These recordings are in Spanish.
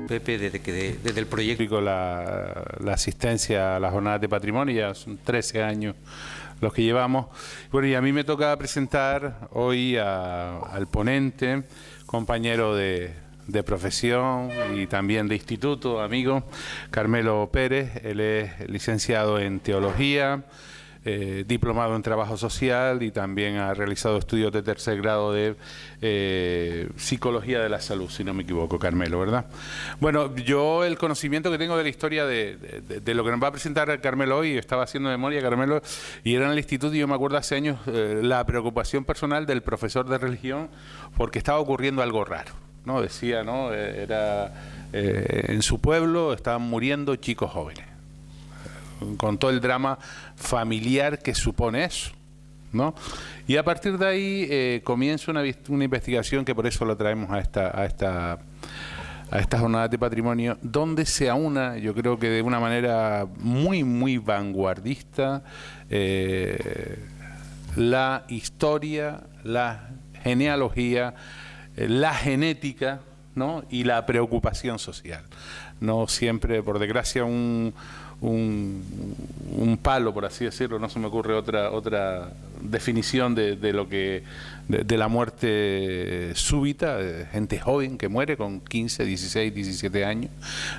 Pepe, desde el proyecto. La asistencia a las jornadas de patrimonio, ya son 13 años los que llevamos. Bueno, y a mí me toca presentar hoy al ponente, compañero de profesión y también de instituto, amigo, Carmelo Pérez. Él es licenciado en Teología, diplomado en Trabajo Social y también ha realizado estudios de tercer grado de Psicología de la Salud, si no me equivoco, Carmelo, ¿verdad? Bueno, yo el conocimiento que tengo de la historia de lo que nos va a presentar Carmelo hoy, estaba haciendo memoria, Carmelo, y era en el instituto, y yo me acuerdo hace años la preocupación personal del profesor de religión porque estaba ocurriendo algo raro, ¿no? Decía, ¿no? En su pueblo estaban muriendo chicos jóvenes, con todo el drama familiar que supone eso, ¿no? Y a partir de ahí comienza una investigación que por eso lo traemos a estas jornadas de patrimonio, donde se aúna, yo creo que de una manera muy vanguardista, la historia, la genealogía, la genética, ¿no? Y la preocupación social. No siempre, por desgracia, un palo, por así decirlo, no se me ocurre otra definición de lo que de la muerte súbita, gente joven que muere con 15, 16, 17 años,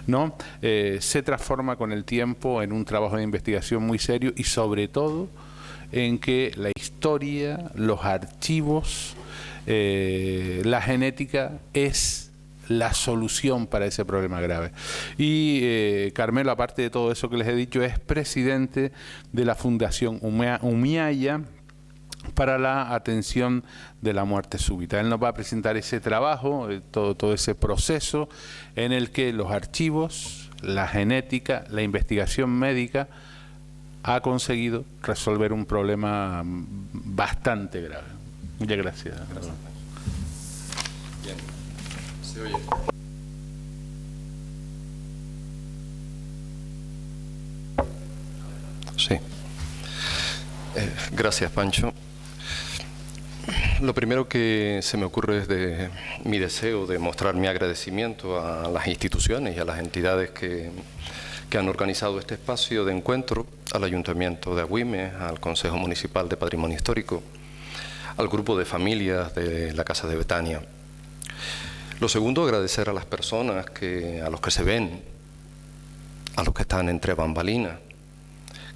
¿no? Se transforma con el tiempo en un trabajo de investigación muy serio y sobre todo en que la historia, los archivos, la genética es la solución para ese problema grave. Y Carmelo, aparte de todo eso que les he dicho, es presidente de la Fundación Umiaya para la atención de la muerte súbita. Él nos va a presentar ese trabajo, todo ese proceso en el que los archivos, la genética, la investigación médica ha conseguido resolver un problema bastante grave. Muchas gracias. Bien. ¿Se oye? Sí. Gracias, Pancho. Lo primero que se me ocurre es mi deseo de mostrar mi agradecimiento a las instituciones y a las entidades que han organizado este espacio de encuentro, al Ayuntamiento de Agüime, al Consejo Municipal de Patrimonio Histórico, al grupo de familias de la Casa de Betania. Lo segundo, agradecer a las personas, a los que se ven, a los que están entre bambalinas,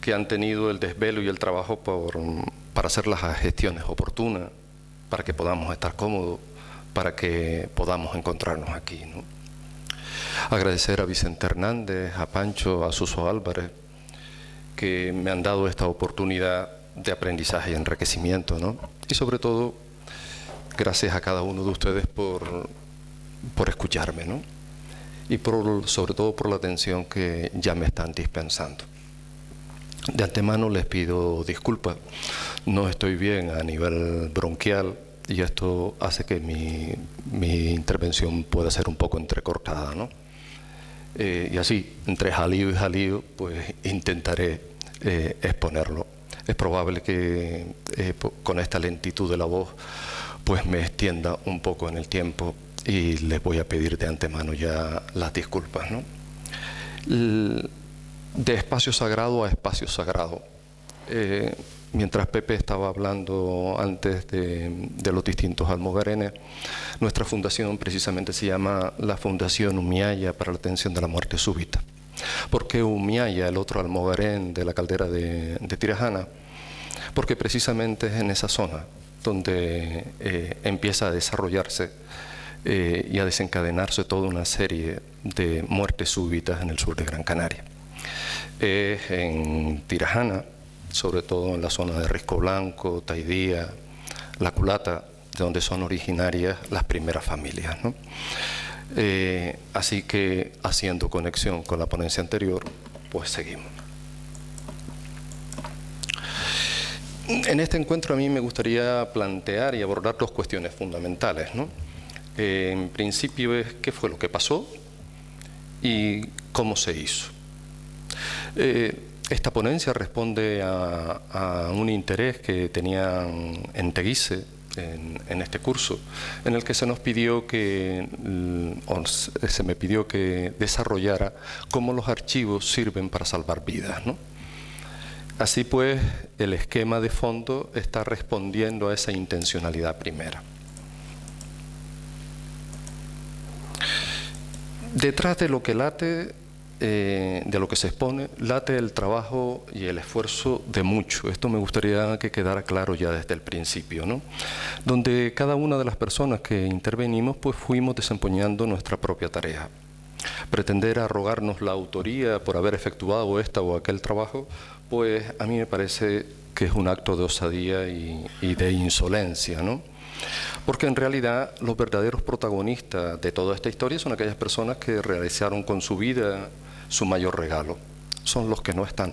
que han tenido el desvelo y el trabajo para hacer las gestiones oportunas, para que podamos estar cómodos, para que podamos encontrarnos aquí, ¿no? Agradecer a Vicente Hernández, a Pancho, a Suso Álvarez, que me han dado esta oportunidad de aprendizaje y enriquecimiento, ¿no? Y sobre todo, gracias a cada uno de ustedes por escucharme, ¿no? Y sobre todo por la atención que ya me están dispensando. De antemano les pido disculpas, no estoy bien a nivel bronquial y esto hace que mi intervención pueda ser un poco entrecortada, ¿no? Y así, entre jalío y jalío, pues intentaré exponerlo. Es probable que con esta lentitud de la voz pues me extienda un poco en el tiempo y les voy a pedir de antemano ya las disculpas, ¿no? De espacio sagrado a espacio sagrado. Mientras Pepe estaba hablando antes de los distintos almogarenes, nuestra fundación precisamente se llama la Fundación Umiaya para la Atención de la Muerte Súbita. ¿Por qué Umiaya, el otro almogarén de la caldera de Tirajana? Porque precisamente es en esa zona donde empieza a desarrollarse y a desencadenarse toda una serie de muertes súbitas en el sur de Gran Canaria. En Tirajana, sobre todo en la zona de Risco Blanco, Taidía, La Culata, de donde son originarias las primeras familias, ¿no? Así que, haciendo conexión con la ponencia anterior, pues seguimos. En este encuentro a mí me gustaría plantear y abordar dos cuestiones fundamentales, ¿no? En principio es qué fue lo que pasó y cómo se hizo. Esta ponencia responde a un interés que tenían en Teguise en este curso, en el que se nos pidió que, o se me pidió que desarrollara cómo los archivos sirven para salvar vidas, ¿no? Así pues, el esquema de fondo está respondiendo a esa intencionalidad primera. Detrás de lo que late, de lo que se expone, late el trabajo y el esfuerzo de muchos. Esto me gustaría que quedara claro ya desde el principio, ¿no? Donde cada una de las personas que intervenimos, pues fuimos desempeñando nuestra propia tarea. Pretender arrogarnos la autoría por haber efectuado esta o aquel trabajo, pues a mí me parece que es un acto de osadía y de insolencia, ¿no? Porque en realidad los verdaderos protagonistas de toda esta historia son aquellas personas que realizaron con su vida su mayor regalo. Son los que no están.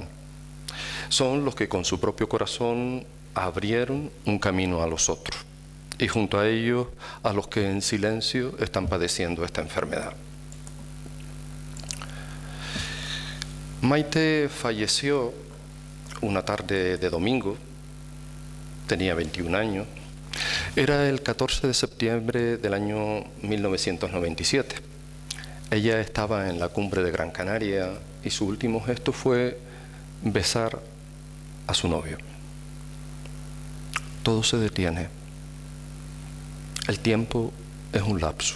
Son los que con su propio corazón abrieron un camino a los otros. Y junto a ellos, a los que en silencio están padeciendo esta enfermedad. Maite falleció una tarde de domingo, tenía 21 años, era el 14 de septiembre del año 1997. Ella estaba en la cumbre de Gran Canaria y su último gesto fue besar a su novio. Todo se detiene. El tiempo es un lapso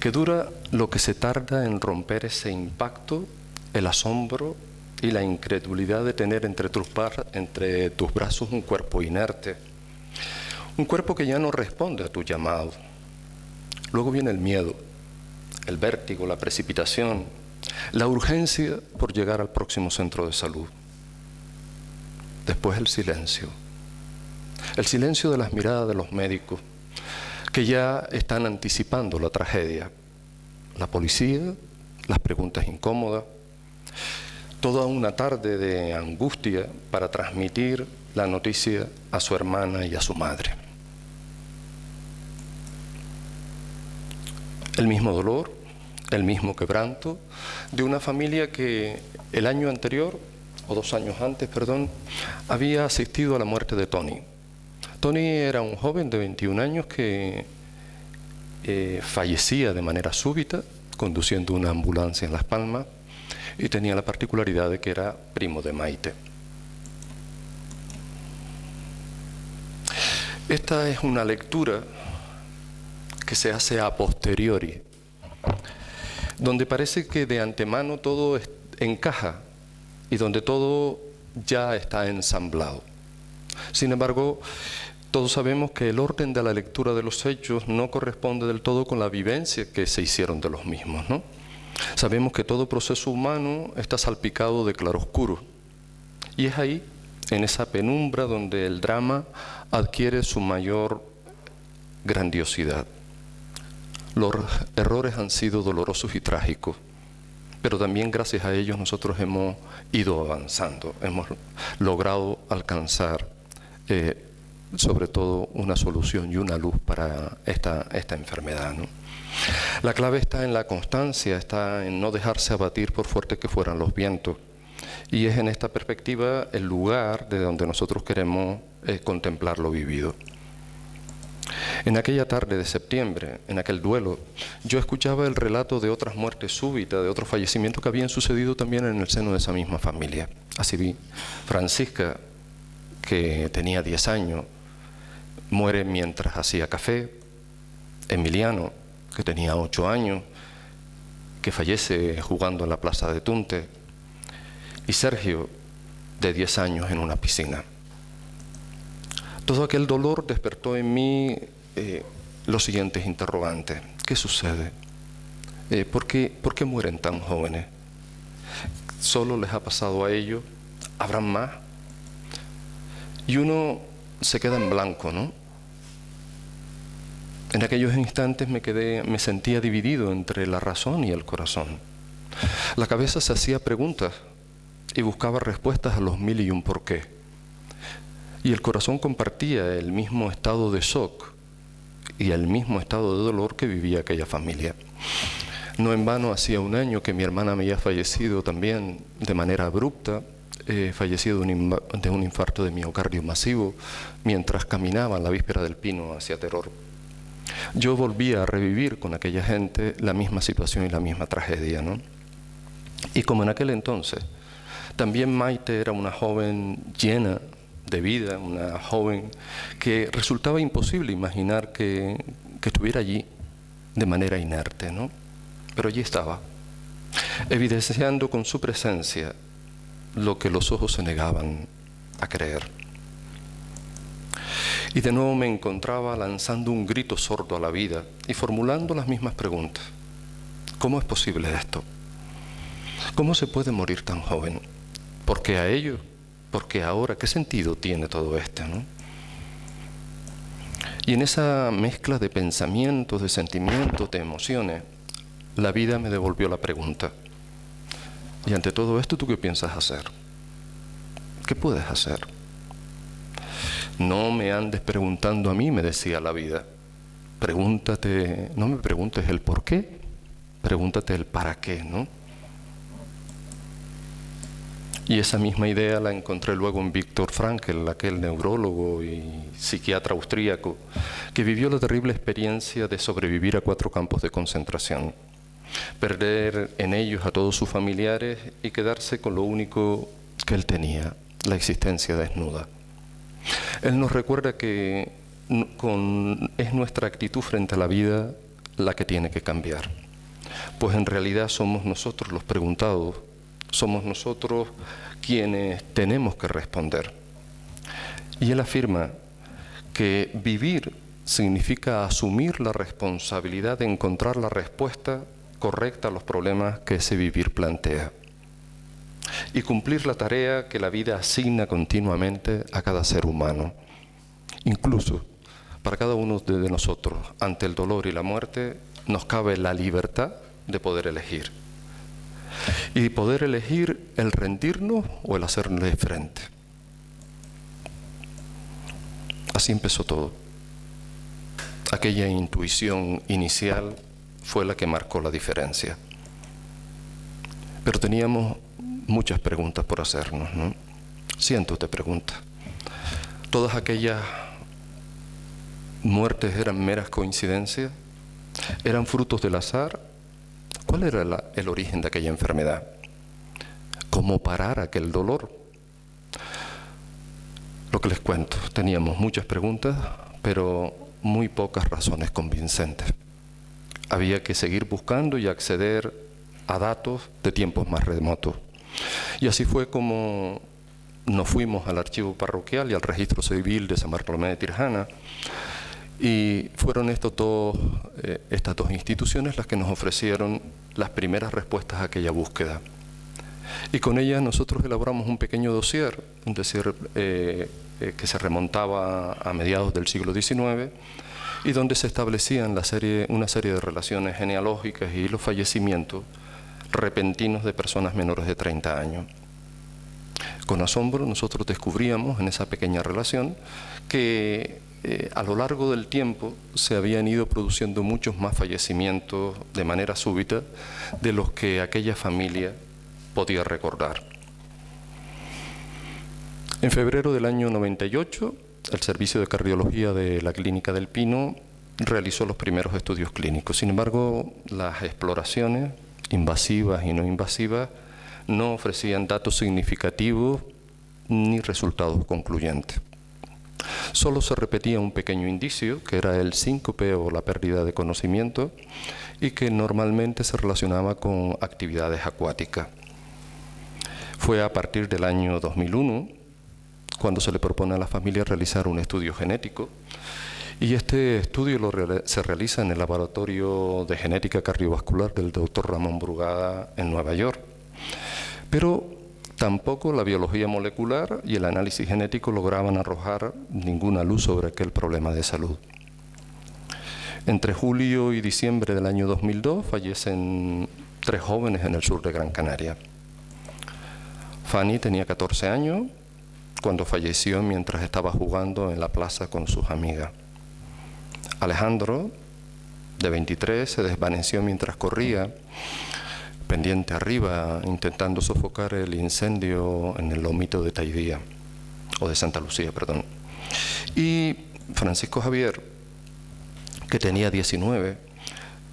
que dura lo que se tarda en romper ese impacto, el asombro y la incredulidad de tener entre tus brazos un cuerpo inerte, un cuerpo que ya no responde a tu llamado. Luego viene el miedo, el vértigo, la precipitación, la urgencia por llegar al próximo centro de salud. Después el silencio de las miradas de los médicos que ya están anticipando la tragedia, la policía, las preguntas incómodas, toda una tarde de angustia para transmitir la noticia a su hermana y a su madre. El mismo dolor, el mismo quebranto de una familia que el año anterior, o 2 años antes, perdón, había asistido a la muerte de Tony. Tony era un joven de 21 años que fallecía de manera súbita conduciendo una ambulancia en Las Palmas y tenía la particularidad de que era primo de Maite. Esta es una lectura que se hace a posteriori, donde parece que de antemano todo encaja y donde todo ya está ensamblado. Sin embargo, todos sabemos que el orden de la lectura de los hechos no corresponde del todo con la vivencia que se hicieron de los mismos, ¿no? Sabemos que todo proceso humano está salpicado de claroscuro y es ahí, en esa penumbra, donde el drama adquiere su mayor grandiosidad. Los errores han sido dolorosos y trágicos, pero también gracias a ellos nosotros hemos ido avanzando, hemos logrado alcanzar sobre todo una solución y una luz para esta enfermedad, ¿no? La clave está en la constancia, está en no dejarse abatir por fuerte que fueran los vientos. Y es en esta perspectiva el lugar de donde nosotros queremos contemplar lo vivido. En aquella tarde de septiembre, en aquel duelo, yo escuchaba el relato de otras muertes súbitas, de otros fallecimientos que habían sucedido también en el seno de esa misma familia. Así vi Francisca, que tenía 10 años, muere mientras hacía café. Emiliano, que tenía 8 años, que fallece jugando en la plaza de Tunte. Y Sergio, de 10 años, en una piscina. Todo aquel dolor despertó en mí los siguientes interrogantes. ¿Qué sucede? ¿Por qué mueren tan jóvenes? ¿Solo les ha pasado a ellos? ¿Habrán más? Y uno se queda en blanco, ¿no? En aquellos instantes me sentía dividido entre la razón y el corazón. La cabeza se hacía preguntas y buscaba respuestas a los 1001 por qué. Y el corazón compartía el mismo estado de shock y el mismo estado de dolor que vivía aquella familia. No en vano hacía 1 año que mi hermana me había fallecido también de manera abrupta fallecido de un infarto de miocardio masivo mientras caminaba en la víspera del Pino hacia Teror. Yo volvía a revivir con aquella gente la misma situación y la misma tragedia, ¿no? Y como en aquel entonces, también Maite era una joven llena de vida, una joven que resultaba imposible imaginar que estuviera allí de manera inerte, ¿no? Pero allí estaba, evidenciando con su presencia lo que los ojos se negaban a creer. Y de nuevo me encontraba lanzando un grito sordo a la vida y formulando las mismas preguntas. ¿Cómo es posible esto? ¿Cómo se puede morir tan joven? ¿Por qué a ellos? ¿Por qué ahora? ¿Qué sentido tiene todo esto, no? Y en esa mezcla de pensamientos, de sentimientos, de emociones, la vida me devolvió la pregunta. Y ante todo esto, ¿tú qué piensas hacer? ¿Qué puedes hacer? No me andes preguntando a mí, me decía la vida. Pregúntate, no me preguntes el por qué, pregúntate el para qué, ¿no? Y esa misma idea la encontré luego en Viktor Frankl, aquel neurólogo y psiquiatra austríaco, que vivió la terrible experiencia de sobrevivir a 4 campos de concentración, perder en ellos a todos sus familiares y quedarse con lo único que él tenía, la existencia desnuda. Él nos recuerda que es nuestra actitud frente a la vida la que tiene que cambiar, pues en realidad somos nosotros los preguntados, somos nosotros quienes tenemos que responder. Y él afirma que vivir significa asumir la responsabilidad de encontrar la respuesta correcta a los problemas que ese vivir plantea y cumplir la tarea que la vida asigna continuamente a cada ser humano. Incluso para cada uno de nosotros, ante el dolor y la muerte, nos cabe la libertad de poder elegir. Y poder elegir el rendirnos o el hacerle frente. Así empezó todo. Aquella intuición inicial fue la que marcó la diferencia. Pero teníamos muchas preguntas por hacernos, ¿no? Cientos de preguntas. ¿Todas aquellas muertes eran meras coincidencias? ¿Eran frutos del azar? ¿Cuál era el origen de aquella enfermedad? ¿Cómo parar aquel dolor? Lo que les cuento, teníamos muchas preguntas, pero muy pocas razones convincentes. Había que seguir buscando y acceder a datos de tiempos más remotos. Y así fue como nos fuimos al archivo parroquial y al registro civil de San Bartolomé de Tirjana, y fueron estas dos instituciones las que nos ofrecieron las primeras respuestas a aquella búsqueda. Y con ellas nosotros elaboramos un pequeño dossier, un dossier que se remontaba a mediados del siglo XIX, y donde se establecían una serie de relaciones genealógicas y los fallecimientos repentinos de personas menores de 30 años. Con asombro nosotros descubríamos en esa pequeña relación que a lo largo del tiempo se habían ido produciendo muchos más fallecimientos de manera súbita de los que aquella familia podía recordar. En febrero del año 98, el Servicio de Cardiología de la Clínica del Pino realizó los primeros estudios clínicos. Sin embargo, las exploraciones invasivas y no invasivas no ofrecían datos significativos ni resultados concluyentes. Solo se repetía un pequeño indicio, que era el síncope o la pérdida de conocimiento, y que normalmente se relacionaba con actividades acuáticas. Fue a partir del año 2001 cuando se le propone a la familia realizar un estudio genético, y este estudio se realiza en el Laboratorio de Genética Cardiovascular del Dr. Ramón Brugada en Nueva York. Pero tampoco la biología molecular y el análisis genético lograban arrojar ninguna luz sobre aquel problema de salud. Entre julio y diciembre del año 2002 fallecen 3 jóvenes en el sur de Gran Canaria. Fanny tenía 14 años cuando falleció mientras estaba jugando en la plaza con sus amigas. Alejandro, de 23, se desvaneció mientras corría, pendiente arriba, intentando sofocar el incendio en el lomito de Taidía, o de Santa Lucía, perdón. Y Francisco Javier, que tenía 19,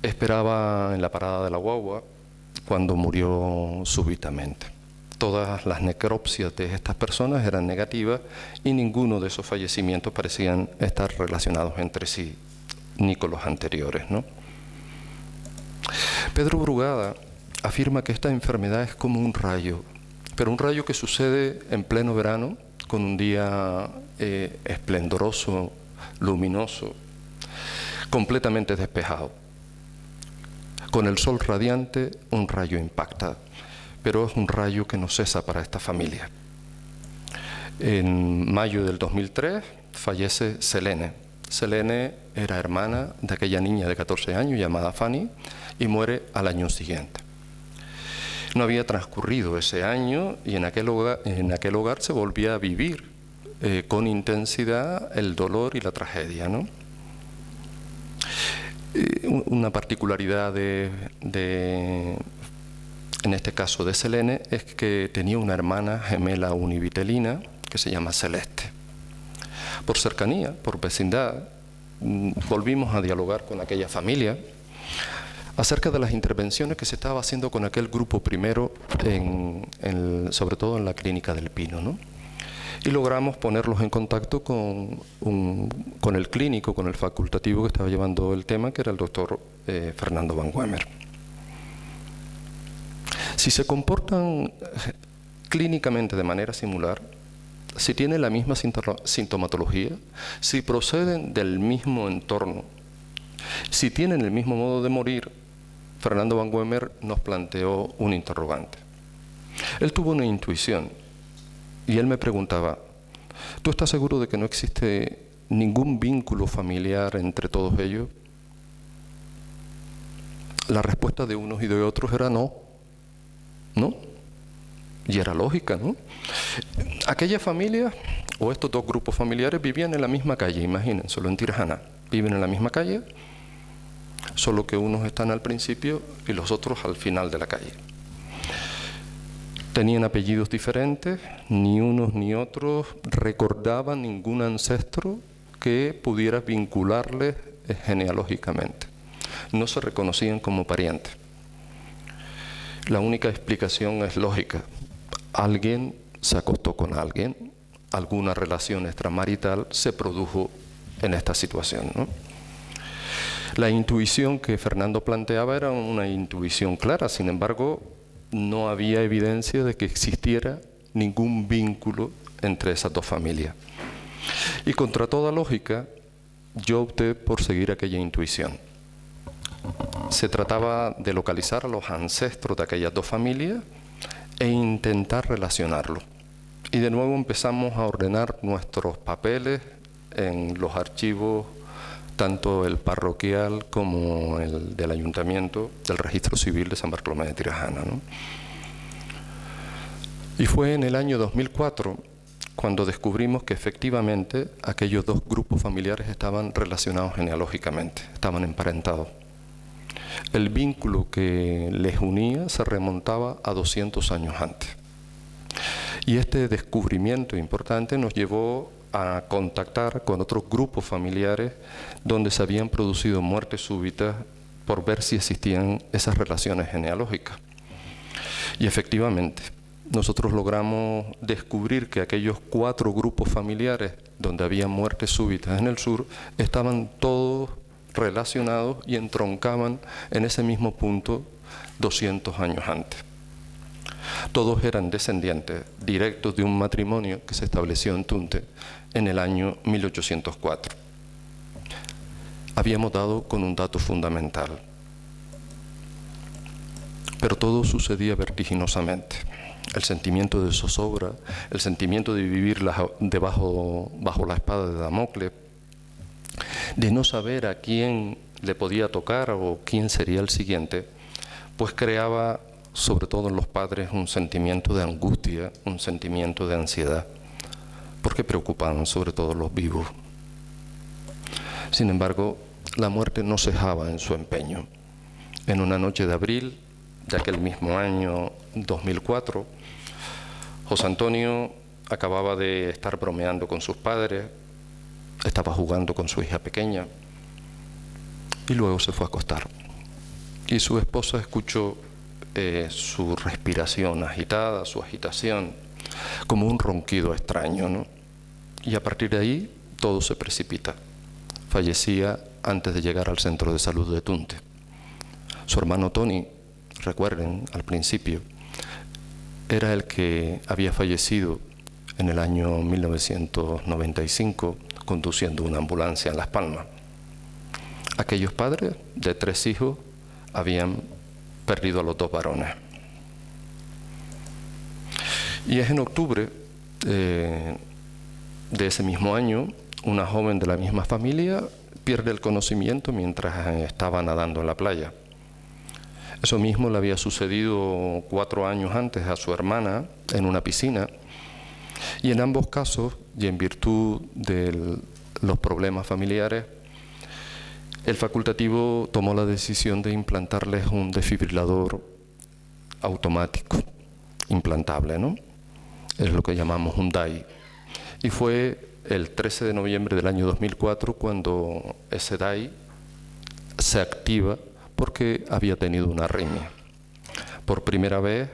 esperaba en la parada de la guagua cuando murió súbitamente. Todas las necropsias de estas personas eran negativas y ninguno de esos fallecimientos parecían estar relacionados entre sí, ni con los anteriores, ¿no? Pedro Brugada afirma que esta enfermedad es como un rayo, pero un rayo que sucede en pleno verano, con un día esplendoroso, luminoso, completamente despejado. Con el sol radiante, un rayo impacta, pero es un rayo que no cesa para esta familia. En mayo del 2003 fallece Selene. Selene era hermana de aquella niña de 14 años llamada Fanny y muere al año siguiente. No había transcurrido ese año y en aquel hogar se volvía a vivir con intensidad el dolor y la tragedia, ¿no? Una particularidad en este caso de Selene es que tenía una hermana gemela univitelina que se llama Celeste. Por cercanía, por vecindad, volvimos a dialogar con aquella familia acerca de las intervenciones que se estaba haciendo con aquel grupo primero, sobre todo en la Clínica del Pino, ¿no? Y logramos ponerlos en contacto con el clínico, con el facultativo que estaba llevando el tema, que era el doctor Fernando Van Wemer. Si se comportan clínicamente de manera similar, si tienen la misma sintomatología, si proceden del mismo entorno, si tienen el mismo modo de morir, Fernando Van Wemer nos planteó un interrogante. Él tuvo una intuición y él me preguntaba, ¿tú estás seguro de que no existe ningún vínculo familiar entre todos ellos? La respuesta de unos y de otros era no. ¿No? Y era lógica, ¿no? Aquella familia, o estos dos grupos familiares, vivían en la misma calle, imaginen, solo en Tirajana. Viven en la misma calle, solo que unos están al principio y los otros al final de la calle. Tenían apellidos diferentes, ni unos ni otros recordaban ningún ancestro que pudiera vincularles genealógicamente. No se reconocían como parientes. La única explicación es lógica. Alguien se acostó con alguien, alguna relación extramarital se produjo en esta situación, ¿no? La intuición que Fernando planteaba era una intuición clara, sin embargo, no había evidencia de que existiera ningún vínculo entre esas dos familias. Y contra toda lógica, yo opté por seguir aquella intuición. Se trataba de localizar a los ancestros de aquellas dos familias e intentar relacionarlos. Y de nuevo empezamos a ordenar nuestros papeles en los archivos, tanto el parroquial como el del ayuntamiento, del registro civil de San Bartolomé de Tirajana, ¿no? Y fue en el año 2004 cuando descubrimos que efectivamente aquellos dos grupos familiares estaban relacionados genealógicamente, estaban emparentados. El vínculo que les unía se remontaba a 200 años antes. Y este descubrimiento importante nos llevó a contactar con otros grupos familiares donde se habían producido muertes súbitas por ver si existían esas relaciones genealógicas. Y efectivamente, nosotros logramos descubrir que aquellos 4 grupos familiares donde había muertes súbitas en el sur estaban todos relacionados y entroncaban en ese mismo punto 200 años antes. Todos eran descendientes directos de un matrimonio que se estableció en Tunte en el año 1804. Habíamos dado con un dato fundamental, pero todo sucedía vertiginosamente. El sentimiento de zozobra, el sentimiento de vivir bajo la espada de Damocles, de no saber a quién le podía tocar o quién sería el siguiente, pues creaba, sobre todo en los padres, un sentimiento de angustia, un sentimiento de ansiedad, porque preocupaban sobre todo los vivos. Sin embargo, la muerte no cejaba en su empeño. En una noche de abril de aquel mismo año 2004, José Antonio acababa de estar bromeando con sus padres, estaba jugando con su hija pequeña y luego se fue a acostar. Y su esposa escuchó su respiración agitada, su agitación, como un ronquido extraño, ¿no? Y a partir de ahí todo se precipita. Fallecía antes de llegar al centro de salud de Tunte. Su hermano Tony, recuerden al principio, era el que había fallecido en el año 1995 conduciendo una ambulancia en Las Palmas. Aquellos padres de 3 hijos habían perdido a los 2 varones. Y es en octubre de ese mismo año, una joven de la misma familia pierde el conocimiento mientras estaba nadando en la playa. Eso mismo le había sucedido 4 años antes a su hermana en una piscina. Y en ambos casos, y en virtud de los problemas familiares, el facultativo tomó la decisión de implantarles un desfibrilador automático, implantable, ¿no? Es lo que llamamos un DAI. Y fue el 13 de noviembre del año 2004 cuando ese DAI se activa porque había tenido una arritmia. Por primera vez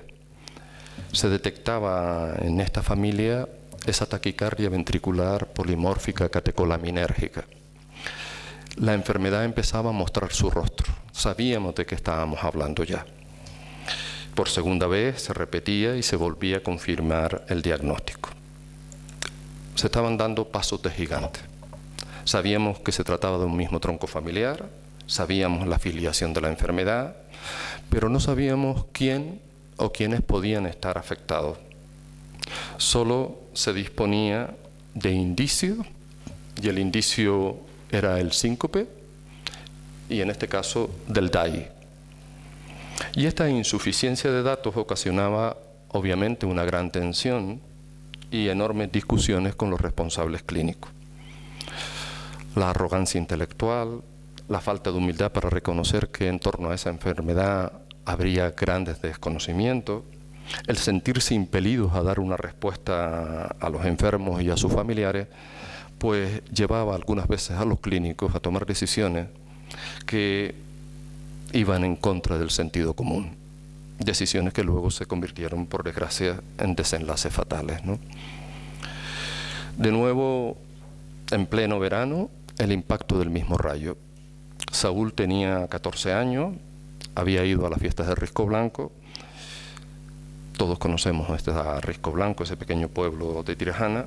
se detectaba en esta familia esa taquicardia ventricular polimórfica catecolaminérgica. La enfermedad empezaba a mostrar su rostro. Sabíamos de qué estábamos hablando ya. Por segunda vez se repetía y se volvía a confirmar el diagnóstico. Se estaban dando pasos de gigante. Sabíamos que se trataba de un mismo tronco familiar, sabíamos la filiación de la enfermedad, pero no sabíamos quién o quiénes podían estar afectados. Solo se disponía de indicios, y el indicio era el síncope, y en este caso del DAI. Y esta insuficiencia de datos ocasionaba obviamente una gran tensión y enormes discusiones con los responsables clínicos. La arrogancia intelectual, la falta de humildad para reconocer que en torno a esa enfermedad habría grandes desconocimientos, el sentirse impelidos a dar una respuesta a los enfermos y a sus familiares, pues llevaba algunas veces a los clínicos a tomar decisiones que iban en contra del sentido común. Decisiones que luego se convirtieron, por desgracia, en desenlaces fatales, ¿no? De nuevo, en pleno verano, el impacto del mismo rayo. Saúl tenía 14 años, había ido a las fiestas de Risco Blanco. Todos conocemos Risco Blanco, ese pequeño pueblo de Tirajana.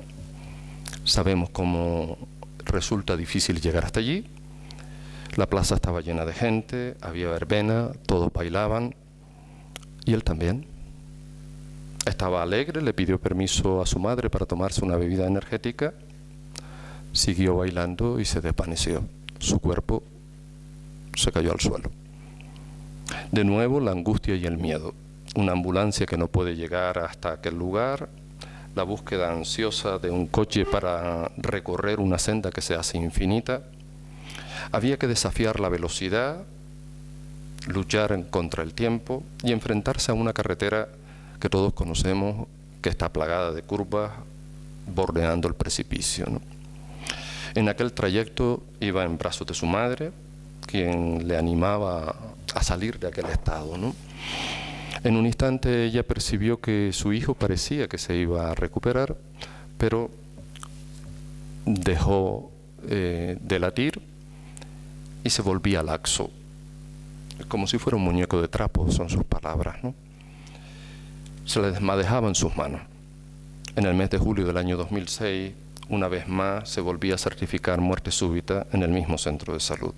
Sabemos cómo resulta difícil llegar hasta allí. La plaza estaba llena de gente, había verbena, todos bailaban. Y él también. Estaba alegre, le pidió permiso a su madre para tomarse una bebida energética. Siguió bailando y se desvaneció. Su cuerpo se cayó al suelo. De nuevo, la angustia y el miedo. Una ambulancia que no puede llegar hasta aquel lugar. La búsqueda ansiosa de un coche para recorrer una senda que se hace infinita. Había que desafiar la velocidad, luchar contra el tiempo y enfrentarse a una carretera que todos conocemos, que está plagada de curvas, bordeando el precipicio, ¿no? En aquel trayecto iba en brazos de su madre, quien le animaba a salir de aquel estado, ¿no? En un instante ella percibió que su hijo parecía que se iba a recuperar, pero dejó de latir y se volvía laxo, como si fuera un muñeco de trapo, son sus palabras, ¿no? Se le desmadejaban sus manos. En el mes de julio del año 2006, una vez más, se volvía a certificar muerte súbita en el mismo centro de salud.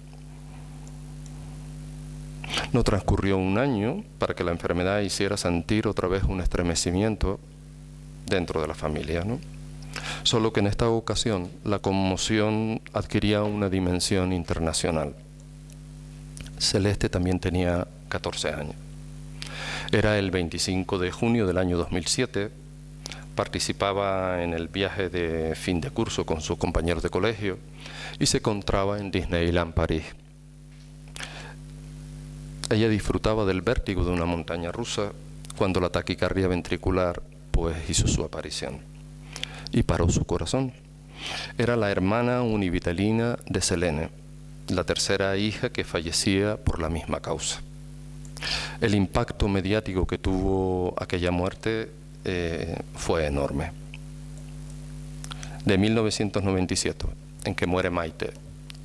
No transcurrió un año para que la enfermedad hiciera sentir otra vez un estremecimiento dentro de la familia, ¿no? Solo que en esta ocasión la conmoción adquiría una dimensión internacional. Celeste también tenía 14 años. Era el 25 de junio del año 2007, participaba en el viaje de fin de curso con sus compañeros de colegio y se encontraba en Disneyland París. Ella disfrutaba del vértigo de una montaña rusa cuando la taquicardia ventricular pues hizo su aparición y paró su corazón. Era la hermana univitalina de Selene, la tercera hija que fallecía por la misma causa. El impacto mediático que tuvo aquella muerte fue enorme. De 1997, en que muere Maite,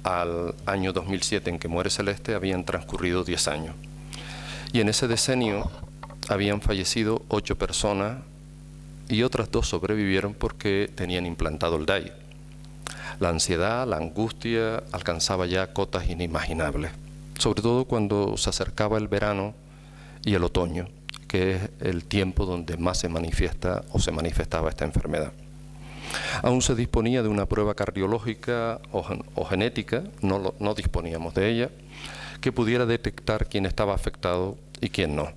al año 2007, en que muere Celeste, habían transcurrido 10 años. Y en ese decenio habían fallecido 8 personas y otras 2 sobrevivieron porque tenían implantado el DAI. La ansiedad, la angustia alcanzaba ya cotas inimaginables, sobre todo cuando se acercaba el verano y el otoño, que es el tiempo donde más se manifiesta o se manifestaba esta enfermedad. Aún se disponía de una prueba cardiológica o genética, no disponíamos de ella, que pudiera detectar quién estaba afectado y quién no.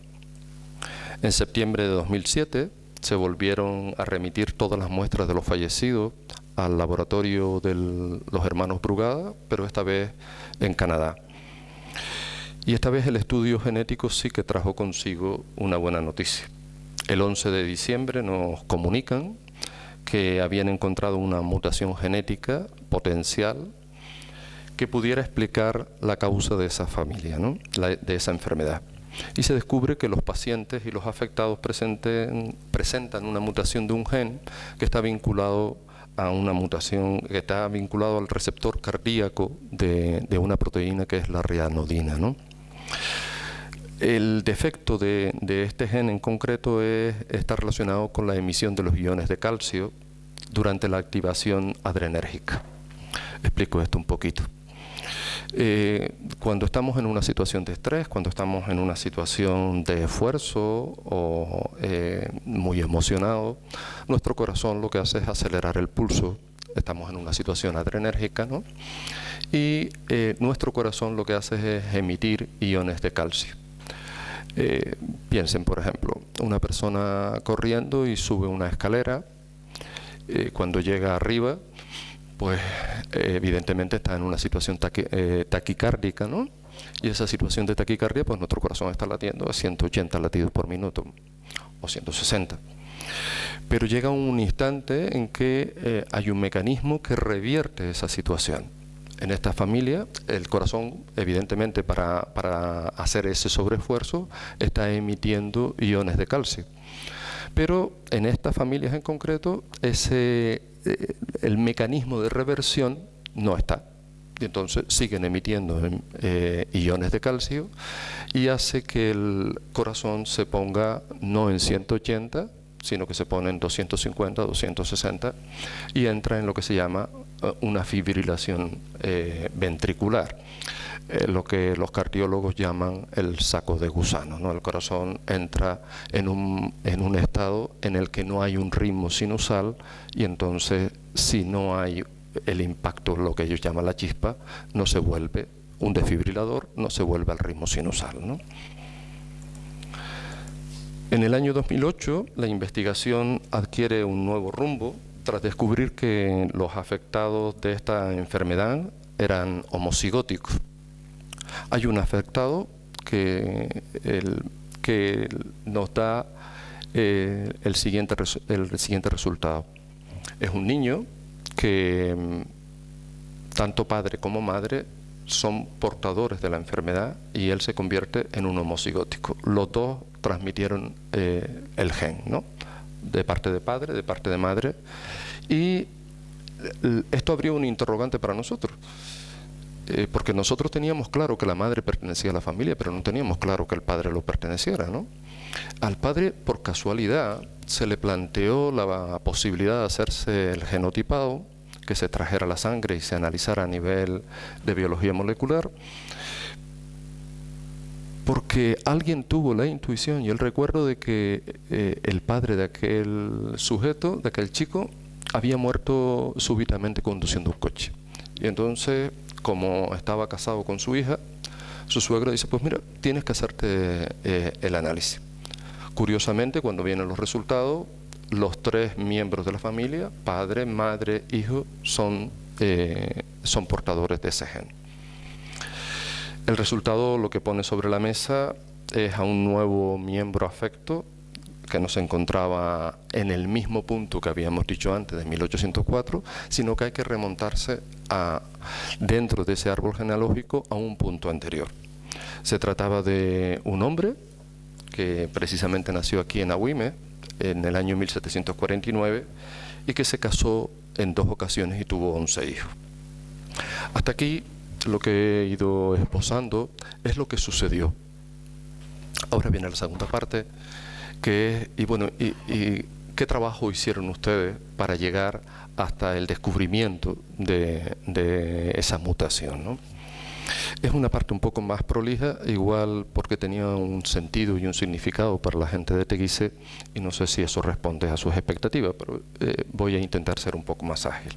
En septiembre de 2007 se volvieron a remitir todas las muestras de los fallecidos al laboratorio de los hermanos Brugada, pero esta vez en Canadá. Y esta vez el estudio genético sí que trajo consigo una buena noticia. El 11 de diciembre nos comunican que habían encontrado una mutación genética potencial que pudiera explicar la causa de esa familia, ¿no? De esa enfermedad. Y se descubre que los pacientes y los afectados presentan una mutación de un gen que está vinculado a una mutación que está vinculado al receptor cardíaco de una proteína que es la rianodina, ¿no? El defecto de este gen en concreto está relacionado con la emisión de los iones de calcio durante la activación adrenérgica. Explico esto un poquito. Cuando estamos en una situación de estrés, cuando estamos en una situación de esfuerzo o muy emocionado, nuestro corazón lo que hace es acelerar el pulso. Estamos en una situación adrenérgica, ¿no? Y nuestro corazón lo que hace es emitir iones de calcio. Piensen, por ejemplo, una persona corriendo y sube una escalera, cuando llega arriba, pues evidentemente está en una situación taquicárdica, ¿no? Y esa situación de taquicardia, pues nuestro corazón está latiendo a 180 latidos por minuto o 160. Pero llega un instante en que hay un mecanismo que revierte esa situación. En esta familia, el corazón, evidentemente, para hacer ese sobreesfuerzo, está emitiendo iones de calcio. Pero en estas familias en concreto, el mecanismo de reversión no está. Y entonces siguen emitiendo iones de calcio y hace que el corazón se ponga no en 180, sino que se pone en 250, 260 y entra en lo que se llama una fibrilación ventricular, lo que los cardiólogos llaman el saco de gusano, ¿no? El corazón entra en un estado en el que no hay un ritmo sinusal y entonces si no hay el impacto, lo que ellos llaman la chispa, no se vuelve un desfibrilador, no se vuelve al ritmo sinusal, ¿no? En el año 2008, la investigación adquiere un nuevo rumbo tras descubrir que los afectados de esta enfermedad eran homocigóticos. Hay un afectado que nos da el siguiente resultado. Es un niño que tanto padre como madre son portadores de la enfermedad y él se convierte en un homocigótico. Los dos transmitieron el gen, ¿no? De parte de padre, de parte de madre. Y esto abrió un interrogante para nosotros. Porque nosotros teníamos claro que la madre pertenecía a la familia, pero no teníamos claro que el padre lo perteneciera, ¿no? Al padre, por casualidad, se le planteó la posibilidad de hacerse el genotipado, que se trajera la sangre y se analizara a nivel de biología molecular, porque alguien tuvo la intuición y el recuerdo de que el padre de aquel sujeto, de aquel chico, había muerto súbitamente conduciendo un coche. Y entonces, como estaba casado con su hija, su suegra dice, pues mira, tienes que hacerte el análisis. Curiosamente, cuando vienen los resultados, los 3 miembros de la familia, padre, madre, hijo, son portadores de ese gen. El resultado lo que pone sobre la mesa es a un nuevo miembro afecto que no se encontraba en el mismo punto que habíamos dicho antes, de 1804, sino que hay que remontarse dentro de ese árbol genealógico a un punto anterior. Se trataba de un hombre que precisamente nació aquí en Agüime en el año 1749 y que se casó en 2 ocasiones y tuvo 11 hijos. Hasta aquí lo que he ido esbozando es lo que sucedió. Ahora viene la segunda parte, que es, y qué trabajo hicieron ustedes para llegar hasta el descubrimiento de esa mutación, ¿no? Es una parte un poco más prolija, igual porque tenía un sentido y un significado para la gente de Teguise, y no sé si eso responde a sus expectativas, pero voy a intentar ser un poco más ágil.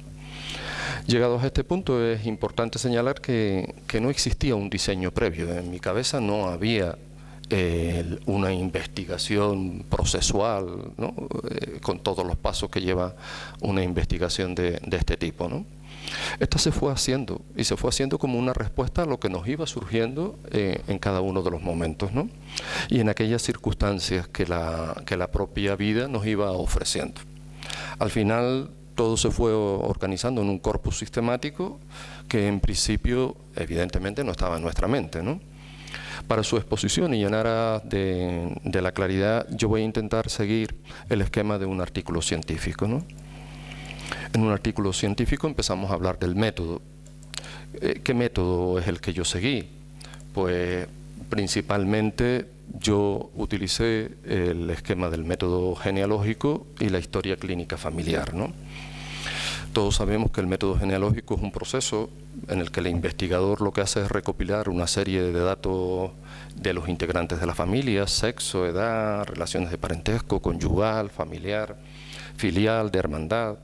Llegados a este punto, es importante señalar que no existía un diseño previo. En mi cabeza no había una investigación procesual, ¿no? Con todos los pasos que lleva una investigación de este tipo, ¿no? Esto se fue haciendo, y se fue haciendo como una respuesta a lo que nos iba surgiendo en cada uno de los momentos, ¿no? Y en aquellas circunstancias que la propia vida nos iba ofreciendo. Al final, todo se fue organizando en un corpus sistemático que en principio, evidentemente, no estaba en nuestra mente, ¿no? Para su exposición y llenar de la claridad, yo voy a intentar seguir el esquema de un artículo científico, ¿no? En un artículo científico empezamos a hablar del método. ¿Qué método es el que yo seguí? Pues principalmente yo utilicé el esquema del método genealógico y la historia clínica familiar, ¿no? Todos sabemos que el método genealógico es un proceso en el que el investigador lo que hace es recopilar una serie de datos de los integrantes de la familia: sexo, edad, relaciones de parentesco, conyugal, familiar, filial, de hermandad,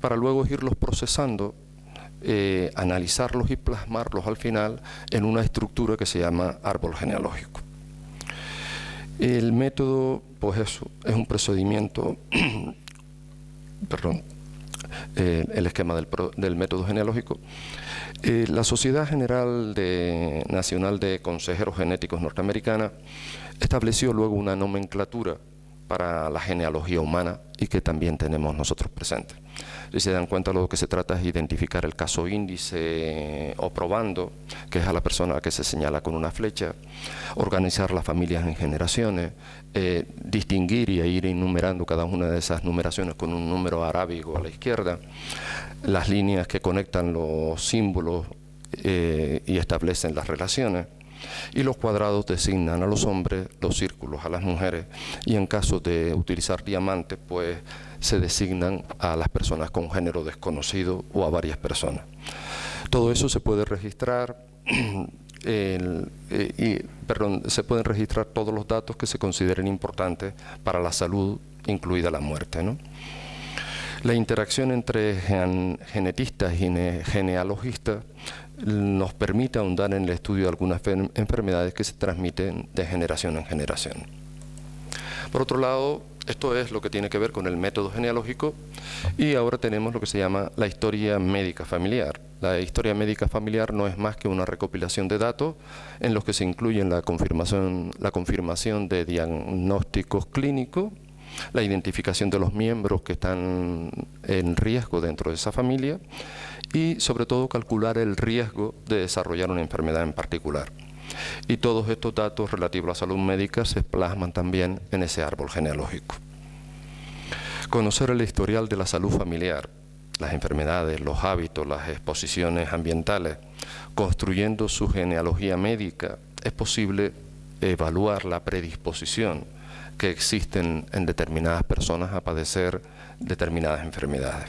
para luego irlos procesando, analizarlos y plasmarlos al final en una estructura que se llama árbol genealógico. El método, pues eso, es un procedimiento, perdón, el esquema del método genealógico. La Sociedad General Nacional de Consejeros Genéticos Norteamericana estableció luego una nomenclatura para la genealogía humana y que también tenemos nosotros presentes. Si se dan cuenta, lo que se trata es identificar el caso índice o probando, que es a la persona a la que se señala con una flecha, organizar las familias en generaciones, distinguir y ir enumerando cada una de esas numeraciones con un número arábigo a la izquierda, las líneas que conectan los símbolos y establecen las relaciones, y los cuadrados designan a los hombres, los círculos a las mujeres, y en caso de utilizar diamantes, pues se designan a las personas con género desconocido o a varias personas. Todo eso se puede registrar, se pueden registrar todos los datos que se consideren importantes para la salud, incluida la muerte, ¿no? La interacción entre genetistas y genealogistas nos permite ahondar en el estudio de algunas enfermedades que se transmiten de generación en generación. Por otro lado, esto es lo que tiene que ver con el método genealógico, y ahora tenemos lo que se llama la historia médica familiar. La historia médica familiar no es más que una recopilación de datos en los que se incluyen la confirmación de diagnósticos clínicos, la identificación de los miembros que están en riesgo dentro de esa familia y sobre todo calcular el riesgo de desarrollar una enfermedad en particular. Y todos estos datos relativos a la salud médica se plasman también en ese árbol genealógico. Conocer el historial de la salud familiar, las enfermedades, los hábitos, las exposiciones ambientales, construyendo su genealogía médica, es posible evaluar la predisposición que existen en determinadas personas a padecer determinadas enfermedades.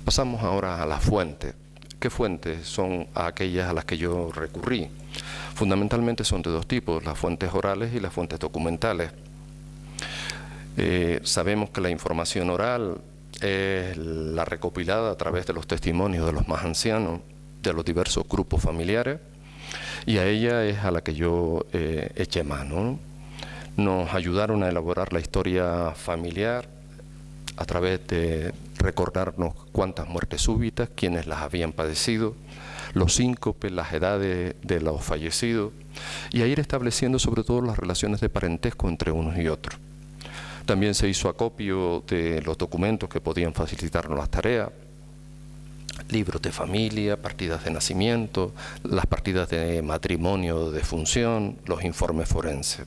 Pasamos ahora a las fuentes. ¿Qué fuentes son aquellas a las que yo recurrí? Fundamentalmente son de dos tipos, las fuentes orales y las fuentes documentales. Sabemos que la información oral es la recopilada a través de los testimonios de los más ancianos, de los diversos grupos familiares, y a ella es a la que yo eché mano. Nos ayudaron a elaborar la historia familiar a través de recordarnos cuántas muertes súbitas, quiénes las habían padecido, los síncopes, las edades de los fallecidos, y a ir estableciendo sobre todo las relaciones de parentesco entre unos y otros. También se hizo acopio de los documentos que podían facilitarnos las tareas, libros de familia, partidas de nacimiento, las partidas de matrimonio o de defunción, los informes forenses.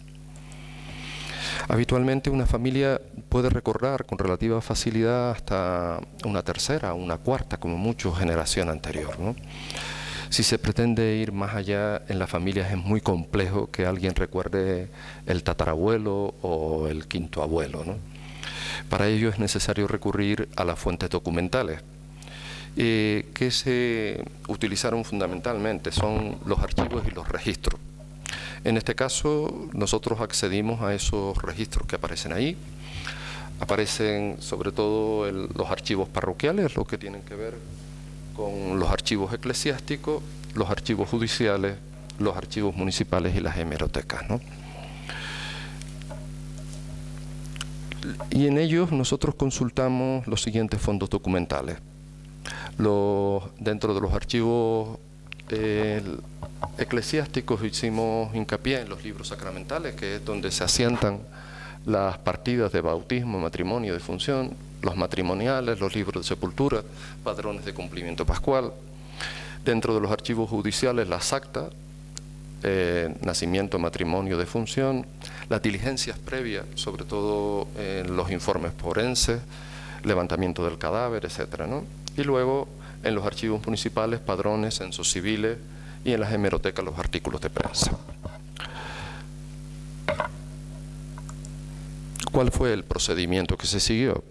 Habitualmente una familia puede recordar con relativa facilidad hasta una tercera, una cuarta, como mucho, generación anterior, ¿no? Si se pretende ir más allá, en las familias es muy complejo que alguien recuerde el tatarabuelo o el quinto abuelo, ¿no? Para ello es necesario recurrir a las fuentes documentales, que se utilizaron fundamentalmente, son los archivos y los registros. En este caso, nosotros accedimos a esos registros que aparecen ahí. Aparecen sobre todo los archivos parroquiales, lo que tienen que ver con los archivos eclesiásticos, los archivos judiciales, los archivos municipales y las hemerotecas, ¿no? Y en ellos nosotros consultamos los siguientes fondos documentales. Dentro de los archivos eclesiásticos hicimos hincapié en los libros sacramentales, que es donde se asientan las partidas de bautismo, matrimonio, defunción, los matrimoniales, los libros de sepultura, padrones de cumplimiento pascual. Dentro de los archivos judiciales, las actas, nacimiento, matrimonio, defunción, las diligencias previas, sobre todo los informes forenses, levantamiento del cadáver, etcétera, ¿no? Y luego en los archivos municipales, padrones, censos civiles, y en las hemerotecas los artículos de prensa. ¿Cuál fue el procedimiento que se siguió?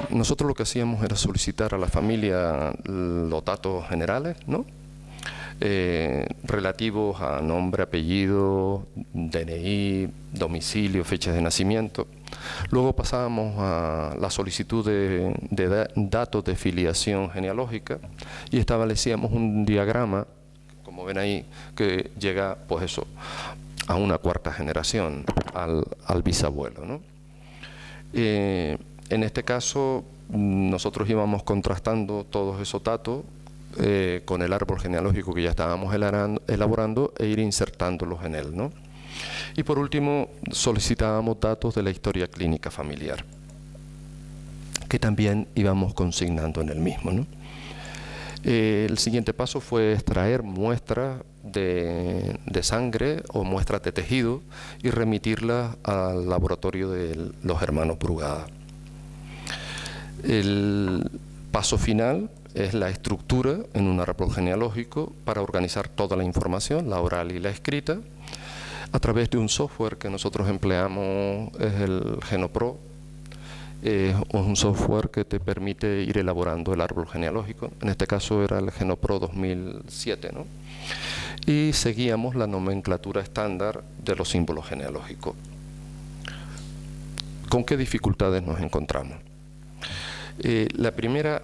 Nosotros lo que hacíamos era solicitar a la familia los datos generales, ¿no? Relativos a nombre, apellido, DNI, domicilio, fechas de nacimiento. Luego pasábamos a la solicitud de datos de filiación genealógica y establecíamos un diagrama, como ven ahí, que llega, pues eso, a una cuarta generación, al bisabuelo, ¿no? En este caso, nosotros íbamos contrastando todos esos datos con el árbol genealógico que ya estábamos elaborando e ir insertándolos en él, ¿no? Y por último, solicitábamos datos de la historia clínica familiar, que también íbamos consignando en el mismo, ¿no? El siguiente paso fue extraer muestras de sangre o muestras de tejido y remitirlas al laboratorio de los hermanos Brugada. El paso final es la estructura en un árbol genealógico para organizar toda la información, la oral y la escrita, a través de un software que nosotros empleamos, es el GenoPro. Es un software que te permite ir elaborando el árbol genealógico. En este caso era el GenoPro 2007, ¿no? Y seguíamos la nomenclatura estándar de los símbolos genealógicos. ¿Con qué dificultades nos encontramos? La primera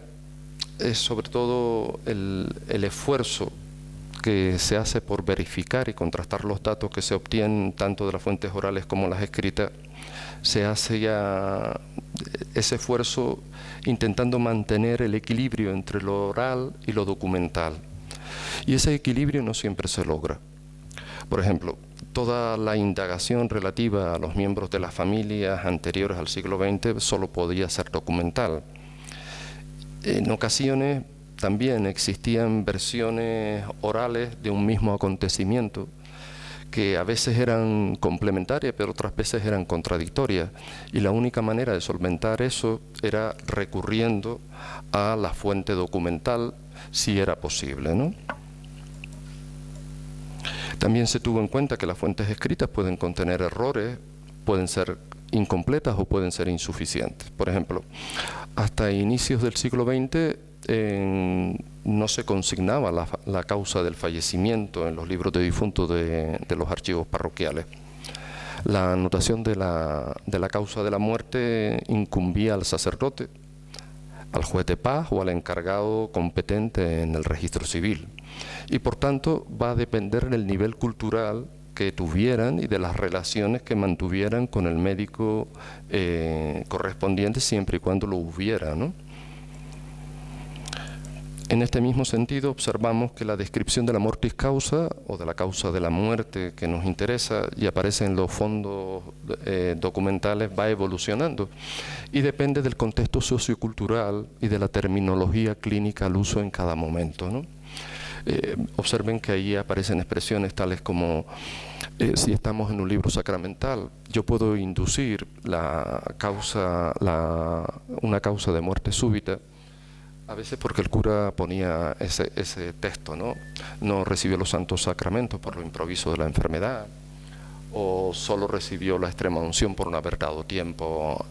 es sobre todo el esfuerzo que se hace por verificar y contrastar los datos que se obtienen tanto de las fuentes orales como las escritas. Se hace ya ese esfuerzo intentando mantener el equilibrio entre lo oral y lo documental. Y ese equilibrio no siempre se logra. Por ejemplo, toda la indagación relativa a los miembros de las familias anteriores al siglo XX solo podía ser documental. En ocasiones también existían versiones orales de un mismo acontecimiento que a veces eran complementarias, pero otras veces eran contradictorias. Y la única manera de solventar eso era recurriendo a la fuente documental, si era posible, ¿no? También se tuvo en cuenta que las fuentes escritas pueden contener errores, pueden ser incompletas o pueden ser insuficientes. Por ejemplo, hasta inicios del siglo XX no se consignaba la causa del fallecimiento en los libros de difuntos de los archivos parroquiales. La anotación de la causa de la muerte incumbía al sacerdote, al juez de paz o al encargado competente en el registro civil. Y por tanto va a depender del nivel cultural que tuvieran y de las relaciones que mantuvieran con el médico correspondiente, siempre y cuando lo hubiera, ¿no? En este mismo sentido, observamos que la descripción de la mortis causa, o de la causa de la muerte que nos interesa y aparece en los fondos documentales, va evolucionando y depende del contexto sociocultural y de la terminología clínica al uso en cada momento, ¿no? Observen que ahí aparecen expresiones tales como si estamos en un libro sacramental, yo puedo inducir una causa de muerte súbita, a veces porque el cura ponía ese texto, ¿no? No recibió los santos sacramentos por lo improviso de la enfermedad, o solo recibió la extrema unción por no haber dado tiempo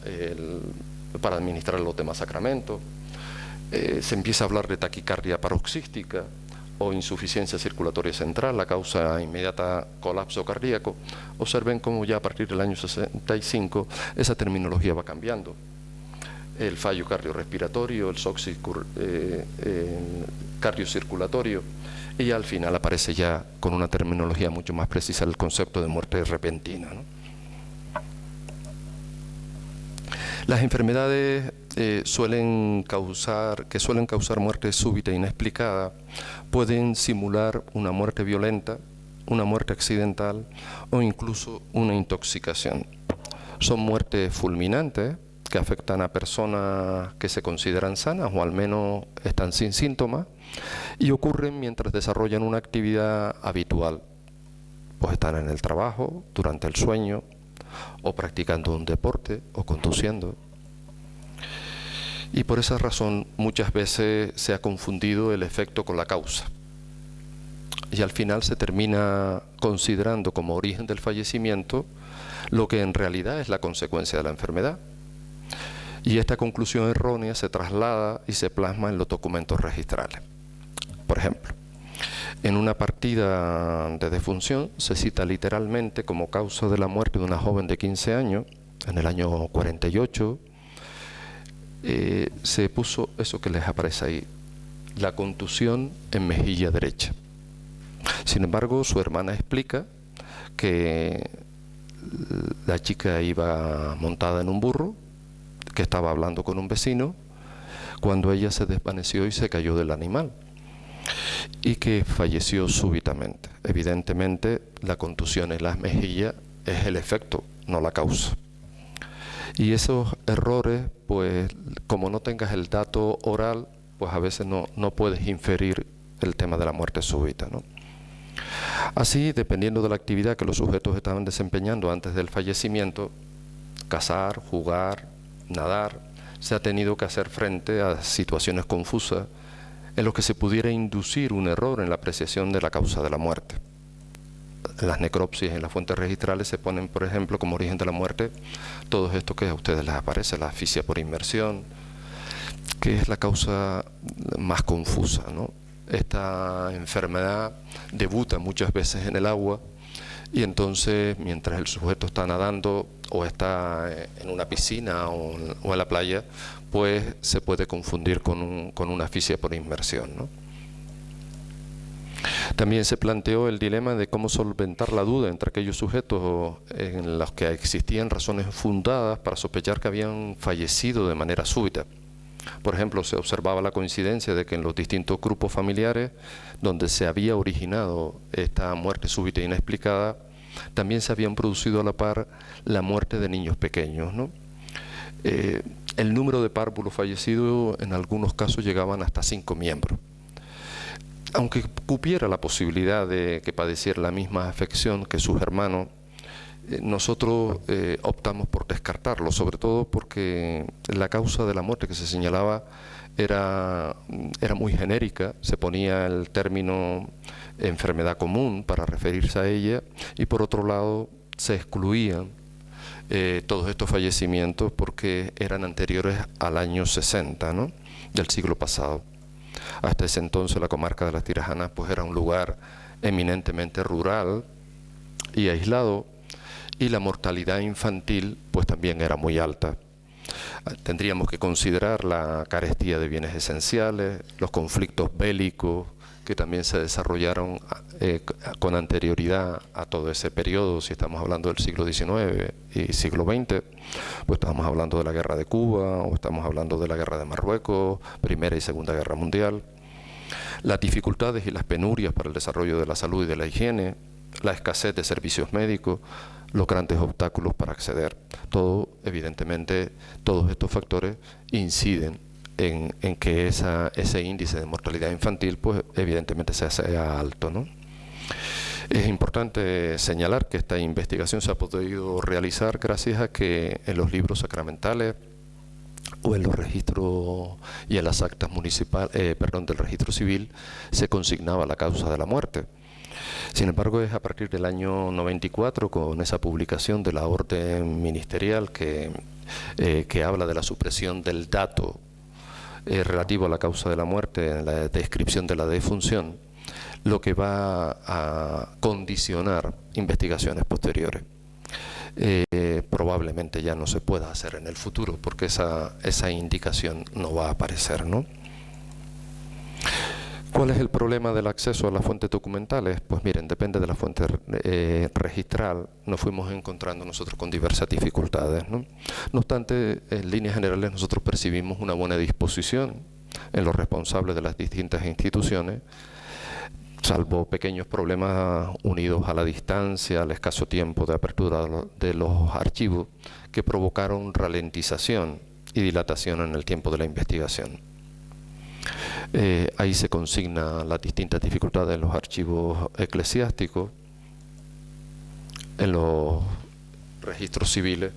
para administrar los demás sacramentos. Se empieza a hablar de taquicardia paroxística o insuficiencia circulatoria central, la causa inmediata colapso cardíaco. Observen cómo ya a partir del año 65 esa terminología va cambiando. El fallo cardiorrespiratorio, el shock cardiocirculatorio, y al final aparece ya con una terminología mucho más precisa el concepto de muerte repentina, ¿no? Las enfermedades que suelen causar muerte súbita e inexplicada pueden simular una muerte violenta, una muerte accidental o incluso una intoxicación. Son muertes fulminantes que afectan a personas que se consideran sanas o al menos están sin síntomas y ocurren mientras desarrollan una actividad habitual, pues están en el trabajo, durante el sueño o practicando un deporte o conduciendo. Y por esa razón muchas veces se ha confundido el efecto con la causa y al final se termina considerando como origen del fallecimiento lo que en realidad es la consecuencia de la enfermedad. Y esta conclusión errónea se traslada y se plasma en los documentos registrales. Por ejemplo, en una partida de defunción se cita literalmente como causa de la muerte de una joven de 15 años, en el año 48, se puso eso que les aparece ahí, la contusión en mejilla derecha. Sin embargo, su hermana explica que la chica iba montada en un burro, que estaba hablando con un vecino, cuando ella se desvaneció y se cayó del animal, y que falleció súbitamente. Evidentemente, la contusión en las mejillas es el efecto, no la causa. Y esos errores, pues, como no tengas el dato oral, pues a veces no puedes inferir el tema de la muerte súbita, ¿no? Así, dependiendo de la actividad que los sujetos estaban desempeñando antes del fallecimiento, cazar, jugar, nadar, se ha tenido que hacer frente a situaciones confusas en las que se pudiera inducir un error en la apreciación de la causa de la muerte. En las necropsias, en las fuentes registrales se ponen, por ejemplo, como origen de la muerte todo esto que a ustedes les aparece, la asfixia por inmersión, que es la causa más confusa, ¿no? Esta enfermedad debuta muchas veces en el agua y entonces mientras el sujeto está nadando o está en una piscina o en la playa, pues se puede confundir con una asfixia por inmersión, ¿no? También se planteó el dilema de cómo solventar la duda entre aquellos sujetos en los que existían razones fundadas para sospechar que habían fallecido de manera súbita. Por ejemplo, se observaba la coincidencia de que en los distintos grupos familiares donde se había originado esta muerte súbita e inexplicada, también se habían producido a la par la muerte de niños pequeños, ¿no? El número de párvulos fallecidos en algunos casos llegaban hasta 5 miembros. Aunque cupiera la posibilidad de que padeciera la misma afección que sus hermanos, nosotros optamos por descartarlo, sobre todo porque la causa de la muerte que se señalaba era muy genérica, se ponía el término enfermedad común para referirse a ella, y por otro lado se excluían todos estos fallecimientos porque eran anteriores al año 60, ¿no?, del siglo pasado. Hasta ese entonces la comarca de las Tirajanas pues era un lugar eminentemente rural y aislado, y la mortalidad infantil pues también era muy alta. Tendríamos que considerar la carestía de bienes esenciales, los conflictos bélicos que también se desarrollaron con anterioridad a todo ese periodo. Si estamos hablando del siglo XIX y siglo XX, pues estamos hablando de la guerra de Cuba, o estamos hablando de la guerra de Marruecos, Primera y Segunda Guerra Mundial. Las dificultades y las penurias para el desarrollo de la salud y de la higiene, la escasez de servicios médicos, los grandes obstáculos para acceder. Todo, evidentemente, todos estos factores inciden en que ese índice de mortalidad infantil, pues evidentemente sea alto, ¿no? Es importante señalar que esta investigación se ha podido realizar gracias a que en los libros sacramentales o en los registros y en las actas del registro civil se consignaba la causa de la muerte. Sin embargo, es a partir del año 94, con esa publicación de la orden ministerial que habla de la supresión del dato relativo a la causa de la muerte en la descripción de la defunción, lo que va a condicionar investigaciones posteriores. Probablemente ya no se pueda hacer en el futuro porque esa indicación no va a aparecer, ¿no? ¿Cuál es el problema del acceso a las fuentes documentales? Pues miren, depende de la fuente registral. Nos fuimos encontrando nosotros con diversas dificultades, ¿no? No obstante, en líneas generales nosotros percibimos una buena disposición en los responsables de las distintas instituciones, salvo pequeños problemas unidos a la distancia, al escaso tiempo de apertura de los archivos, que provocaron ralentización y dilatación en el tiempo de la investigación. Ahí se consignan las distintas dificultades en los archivos eclesiásticos, en los registros civiles,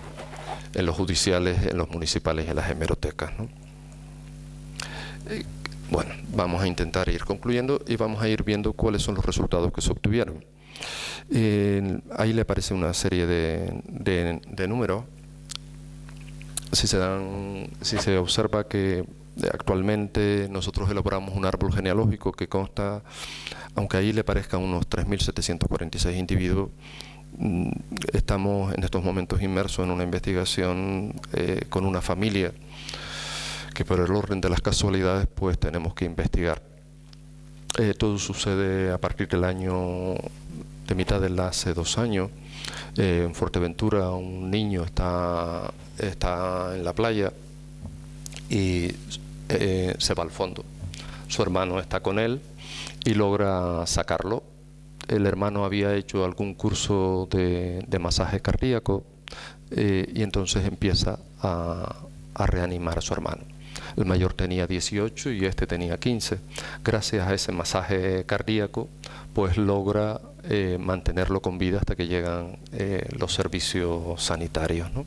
en los judiciales, en los municipales y en las hemerotecas, ¿no? Bueno, vamos a intentar ir concluyendo y vamos a ir viendo cuáles son los resultados que se obtuvieron. Ahí le aparece una serie de números. Si se observa que actualmente nosotros elaboramos un árbol genealógico que consta, aunque ahí le parezcan unos 3.746 individuos, estamos en estos momentos inmersos en una investigación con una familia que por el orden de las casualidades pues tenemos que investigar. Todo sucede a partir del año, de mitad del hace 2 años. En Fuerteventura un niño está en la playa y se va al fondo. Su hermano está con él y logra sacarlo. El hermano había hecho algún curso de masaje cardíaco y entonces empieza a reanimar a su hermano. El mayor tenía 18 y este tenía 15. Gracias a ese masaje cardíaco, pues logra mantenerlo con vida hasta que llegan los servicios sanitarios, ¿no?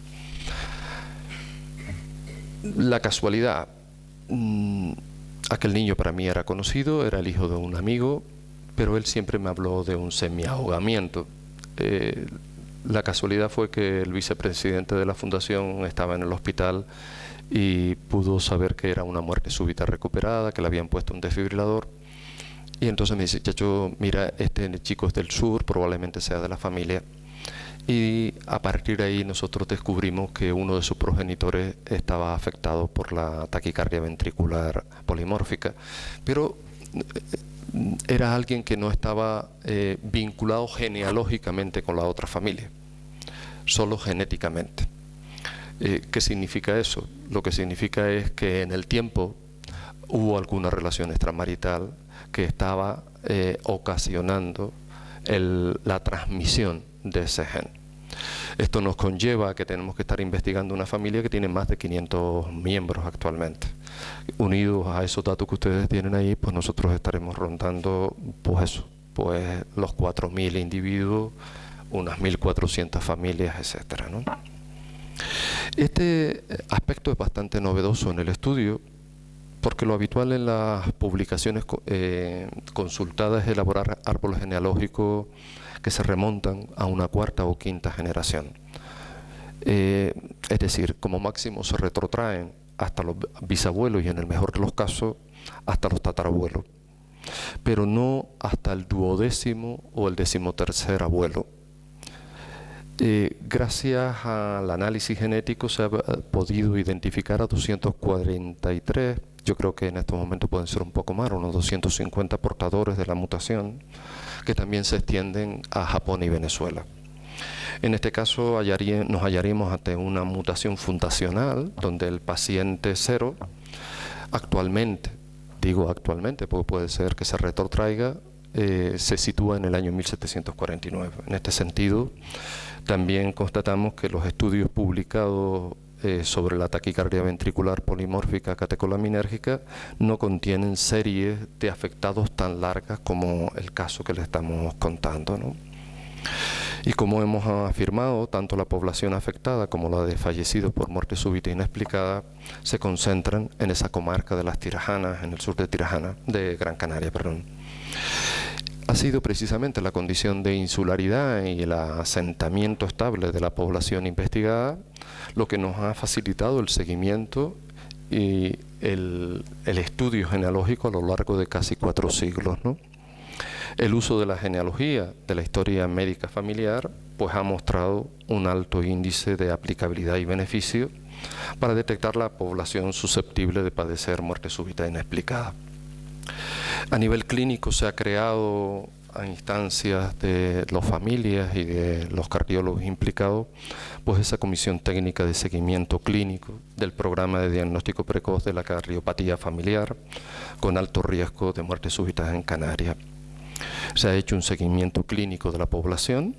La casualidad, aquel niño para mí era conocido, era el hijo de un amigo, pero él siempre me habló de un semiahogamiento. La casualidad fue que el vicepresidente de la fundación estaba en el hospital y pudo saber que era una muerte súbita recuperada, que le habían puesto un desfibrilador. Y entonces me dice, chacho, mira, este chico es del sur, probablemente sea de la familia. Y a partir de ahí nosotros descubrimos que uno de sus progenitores estaba afectado por la taquicardia ventricular polimórfica, pero era alguien que no estaba vinculado genealógicamente con la otra familia, solo genéticamente. ¿Qué significa eso? Lo que significa es que en el tiempo hubo alguna relación extramarital que estaba ocasionando la transmisión de ese gen. Esto nos conlleva a que tenemos que estar investigando una familia que tiene más de 500 miembros actualmente. Unidos a esos datos que ustedes tienen ahí, pues nosotros estaremos rondando pues los 4.000 individuos, unas 1.400 familias, etcétera, ¿no? Este aspecto es bastante novedoso en el estudio, porque lo habitual en las publicaciones consultadas es elaborar árboles genealógicos que se remontan a una 4ª o 5ª generación. Es decir, como máximo se retrotraen hasta los bisabuelos y en el mejor de los casos hasta los tatarabuelos, pero no hasta el 12º o el 13º abuelo. Gracias al análisis genético se ha podido identificar a 243, yo creo que en estos momentos pueden ser un poco más, unos 250 portadores de la mutación, que también se extienden a Japón y Venezuela. En este caso nos hallaríamos ante una mutación fundacional, donde el paciente 0 actualmente digo actualmente, porque puede ser que se retrotraiga, se sitúa en el año 1749. En este sentido, también constatamos que los estudios publicados sobre la taquicardia ventricular polimórfica catecolaminérgica no contienen series de afectados tan largas como el caso que le estamos contando, ¿no? Y como hemos afirmado, tanto la población afectada como la de fallecidos por muerte súbita inexplicada se concentran en esa comarca de las Tirajanas, en el sur de Tirajana, de Gran Canaria, perdón. Ha sido precisamente la condición de insularidad y el asentamiento estable de la población investigada lo que nos ha facilitado el seguimiento y el estudio genealógico a lo largo de casi 4 siglos, ¿no? El uso de la genealogía de la historia médica familiar pues ha mostrado un alto índice de aplicabilidad y beneficio para detectar la población susceptible de padecer muerte súbita inexplicada. A nivel clínico se ha creado a instancias de las familias y de los cardiólogos implicados, pues esa comisión técnica de seguimiento clínico del programa de diagnóstico precoz de la cardiopatía familiar con alto riesgo de muerte súbita en Canarias. Se ha hecho un seguimiento clínico de la población,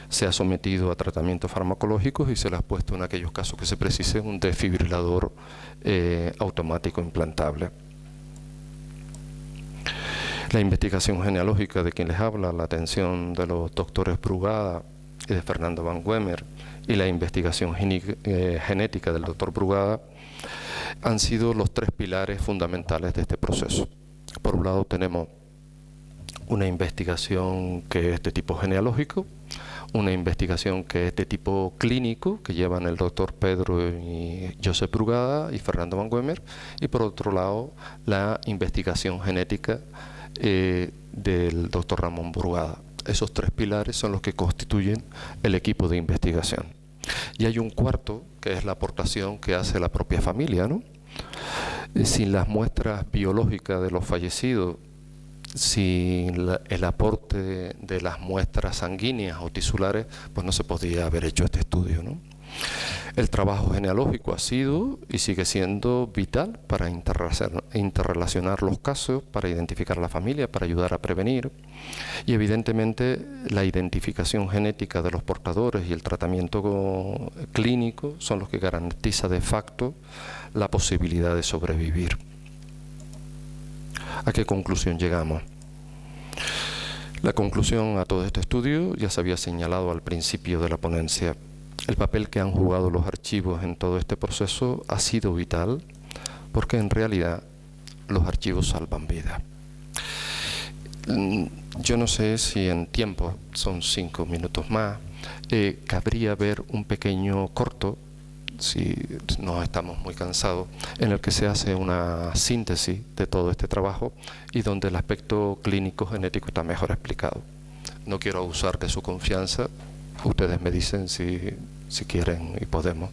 se ha sometido a tratamientos farmacológicos y se le ha puesto en aquellos casos que se precise un desfibrilador automático implantable. La investigación genealógica de quien les habla, la atención de los doctores Brugada y de Fernando Van Wemer y la investigación genética del doctor Brugada han sido los 3 pilares fundamentales de este proceso. Por un lado tenemos una investigación que es de tipo genealógico, una investigación que es de tipo clínico, que llevan el doctor Pedro y Josep Brugada y Fernando Van Wemer, y por otro lado la investigación genética del doctor Ramón Brugada. Esos 3 pilares son los que constituyen el equipo de investigación. Y hay un cuarto, que es la aportación que hace la propia familia, ¿no? Sin las muestras biológicas de los fallecidos, sin el aporte de las muestras sanguíneas o tisulares, pues no se podía haber hecho este estudio, ¿no? El trabajo genealógico ha sido y sigue siendo vital para interrelacionar los casos, para identificar a la familia, para ayudar a prevenir. Y evidentemente la identificación genética de los portadores y el tratamiento clínico son los que garantiza de facto la posibilidad de sobrevivir. ¿A qué conclusión llegamos? La conclusión a todo este estudio ya se había señalado al principio de la ponencia. El papel que han jugado los archivos en todo este proceso ha sido vital porque en realidad los archivos salvan vidas. Yo no sé si en tiempo, son 5 minutos más, cabría ver un pequeño corto, si no estamos muy cansados, en el que se hace una síntesis de todo este trabajo y donde el aspecto clínico genético está mejor explicado. No quiero abusar de su confianza, ustedes me dicen si quieren y podemos.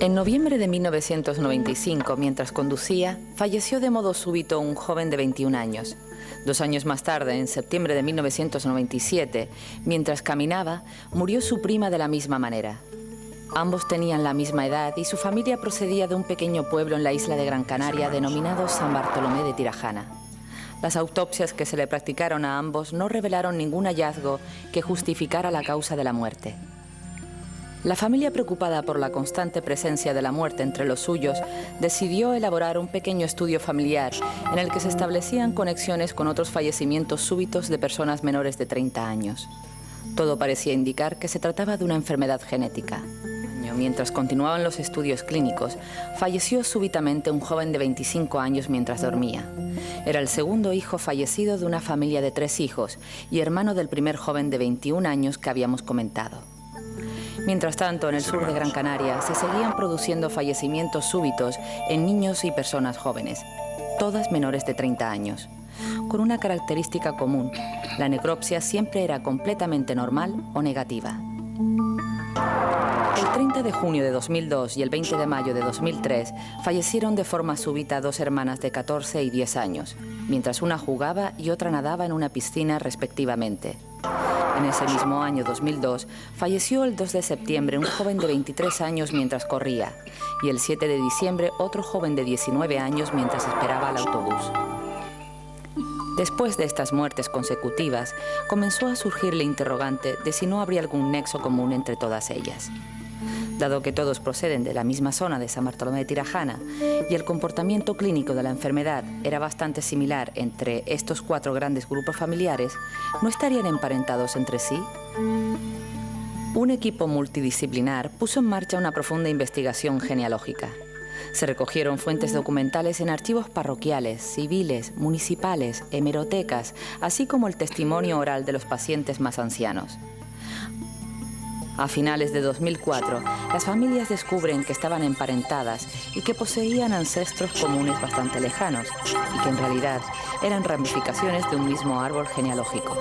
En noviembre de 1995, mientras conducía, falleció de modo súbito un joven de 21 años. 2 años más tarde, en septiembre de 1997, mientras caminaba, murió su prima de la misma manera. Ambos tenían la misma edad y su familia procedía de un pequeño pueblo en la isla de Gran Canaria denominado San Bartolomé de Tirajana. Las autopsias que se le practicaron a ambos no revelaron ningún hallazgo que justificara la causa de la muerte. La familia, preocupada por la constante presencia de la muerte entre los suyos, decidió elaborar un pequeño estudio familiar en el que se establecían conexiones con otros fallecimientos súbitos de personas menores de 30 años. Todo parecía indicar que se trataba de una enfermedad genética. Mientras continuaban los estudios clínicos, falleció súbitamente un joven de 25 años mientras dormía. Era el segundo hijo fallecido de una familia de 3 hijos y hermano del primer joven de 21 años que habíamos comentado. Mientras tanto, en el sur de Gran Canaria se seguían produciendo fallecimientos súbitos en niños y personas jóvenes, todas menores de 30 años, con una característica común: la necropsia siempre era completamente normal o negativa. El 30 de junio de 2002 y el 20 de mayo de 2003 fallecieron de forma súbita dos hermanas de 14 y 10 años, mientras una jugaba y otra nadaba en una piscina respectivamente. En ese mismo año 2002 falleció el 2 de septiembre un joven de 23 años mientras corría y el 7 de diciembre otro joven de 19 años mientras esperaba al autobús. Después de estas muertes consecutivas, comenzó a surgir la interrogante de si no habría algún nexo común entre todas ellas. Dado que todos proceden de la misma zona de San Bartolomé de Tirajana y el comportamiento clínico de la enfermedad era bastante similar entre estos 4 grandes grupos familiares, ¿no estarían emparentados entre sí? Un equipo multidisciplinar puso en marcha una profunda investigación genealógica. Se recogieron fuentes documentales en archivos parroquiales, civiles, municipales, hemerotecas, así como el testimonio oral de los pacientes más ancianos. A finales de 2004, las familias descubren que estaban emparentadas y que poseían ancestros comunes bastante lejanos y que en realidad eran ramificaciones de un mismo árbol genealógico.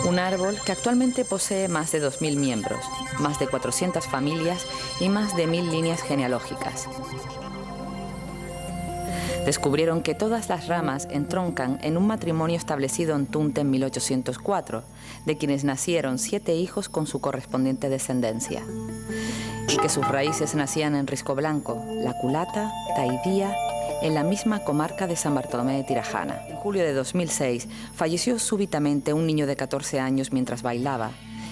Un árbol que actualmente posee más de 2.000 miembros, más de 400 familias y más de 1.000 líneas genealógicas. Descubrieron que todas las ramas entroncan en un matrimonio establecido en Tunte en 1804, de quienes nacieron 7 hijos con su correspondiente descendencia, y que sus raíces nacían en Risco Blanco, La Culata, Taidía, en la misma comarca de San Bartolomé de Tirajana. En julio de 2006 falleció súbitamente un niño de 14 años mientras bailaba,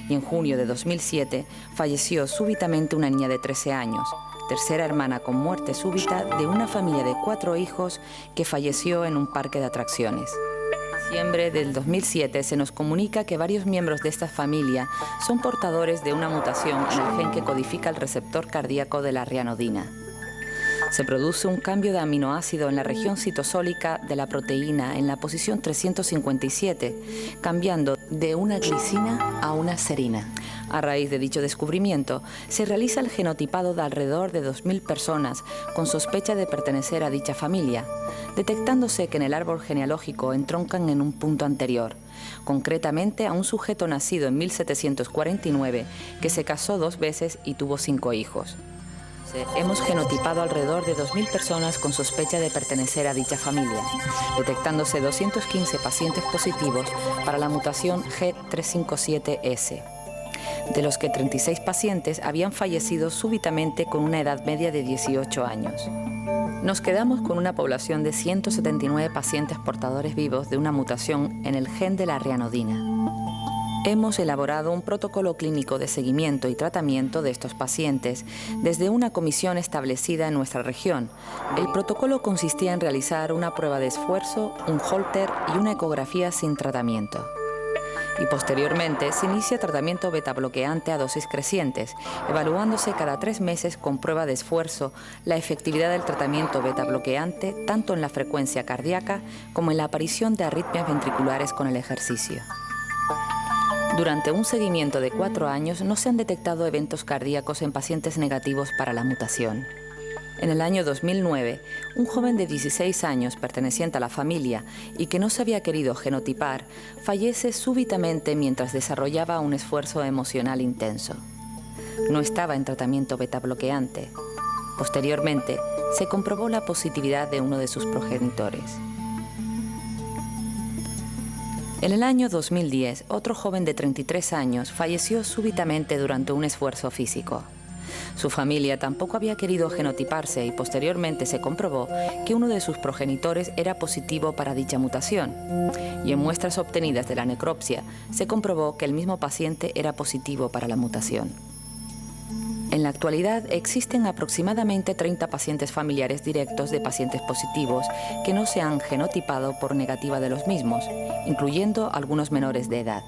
y en junio de 2007 falleció súbitamente una niña de 13 años, tercera hermana con muerte súbita de una familia de 4 hijos que falleció en un parque de atracciones. En diciembre del 2007 se nos comunica que varios miembros de esta familia son portadores de una mutación en el gen que codifica el receptor cardíaco de la rianodina. Se produce un cambio de aminoácido en la región citosólica de la proteína en la posición 357, cambiando de una glicina a una serina. A raíz de dicho descubrimiento, se realiza el genotipado de alrededor de 2.000 personas con sospecha de pertenecer a dicha familia, detectándose que en el árbol genealógico entroncan en un punto anterior, concretamente a un sujeto nacido en 1749 que se casó 2 veces y tuvo 5 hijos. Hemos genotipado alrededor de 2.000 personas con sospecha de pertenecer a dicha familia, detectándose 215 pacientes positivos para la mutación G357S, de los que 36 pacientes habían fallecido súbitamente con una edad media de 18 años. Nos quedamos con una población de 179 pacientes portadores vivos de una mutación en el gen de la rianodina. Hemos elaborado un protocolo clínico de seguimiento y tratamiento de estos pacientes desde una comisión establecida en nuestra región. El protocolo consistía en realizar una prueba de esfuerzo, un Holter y una ecografía sin tratamiento. Y posteriormente se inicia tratamiento beta-bloqueante a dosis crecientes, evaluándose cada 3 meses con prueba de esfuerzo la efectividad del tratamiento beta-bloqueante tanto en la frecuencia cardíaca como en la aparición de arritmias ventriculares con el ejercicio. Durante un seguimiento de 4 años no se han detectado eventos cardíacos en pacientes negativos para la mutación. En el año 2009, un joven de 16 años perteneciente a la familia y que no se había querido genotipar, fallece súbitamente mientras desarrollaba un esfuerzo emocional intenso. No estaba en tratamiento beta-bloqueante. Posteriormente, se comprobó la positividad de uno de sus progenitores. En el año 2010, otro joven de 33 años falleció súbitamente durante un esfuerzo físico. Su familia tampoco había querido genotiparse y posteriormente se comprobó que uno de sus progenitores era positivo para dicha mutación. Y en muestras obtenidas de la necropsia se comprobó que el mismo paciente era positivo para la mutación. En la actualidad existen aproximadamente 30 pacientes familiares directos de pacientes positivos que no se han genotipado por negativa de los mismos, incluyendo algunos menores de edad.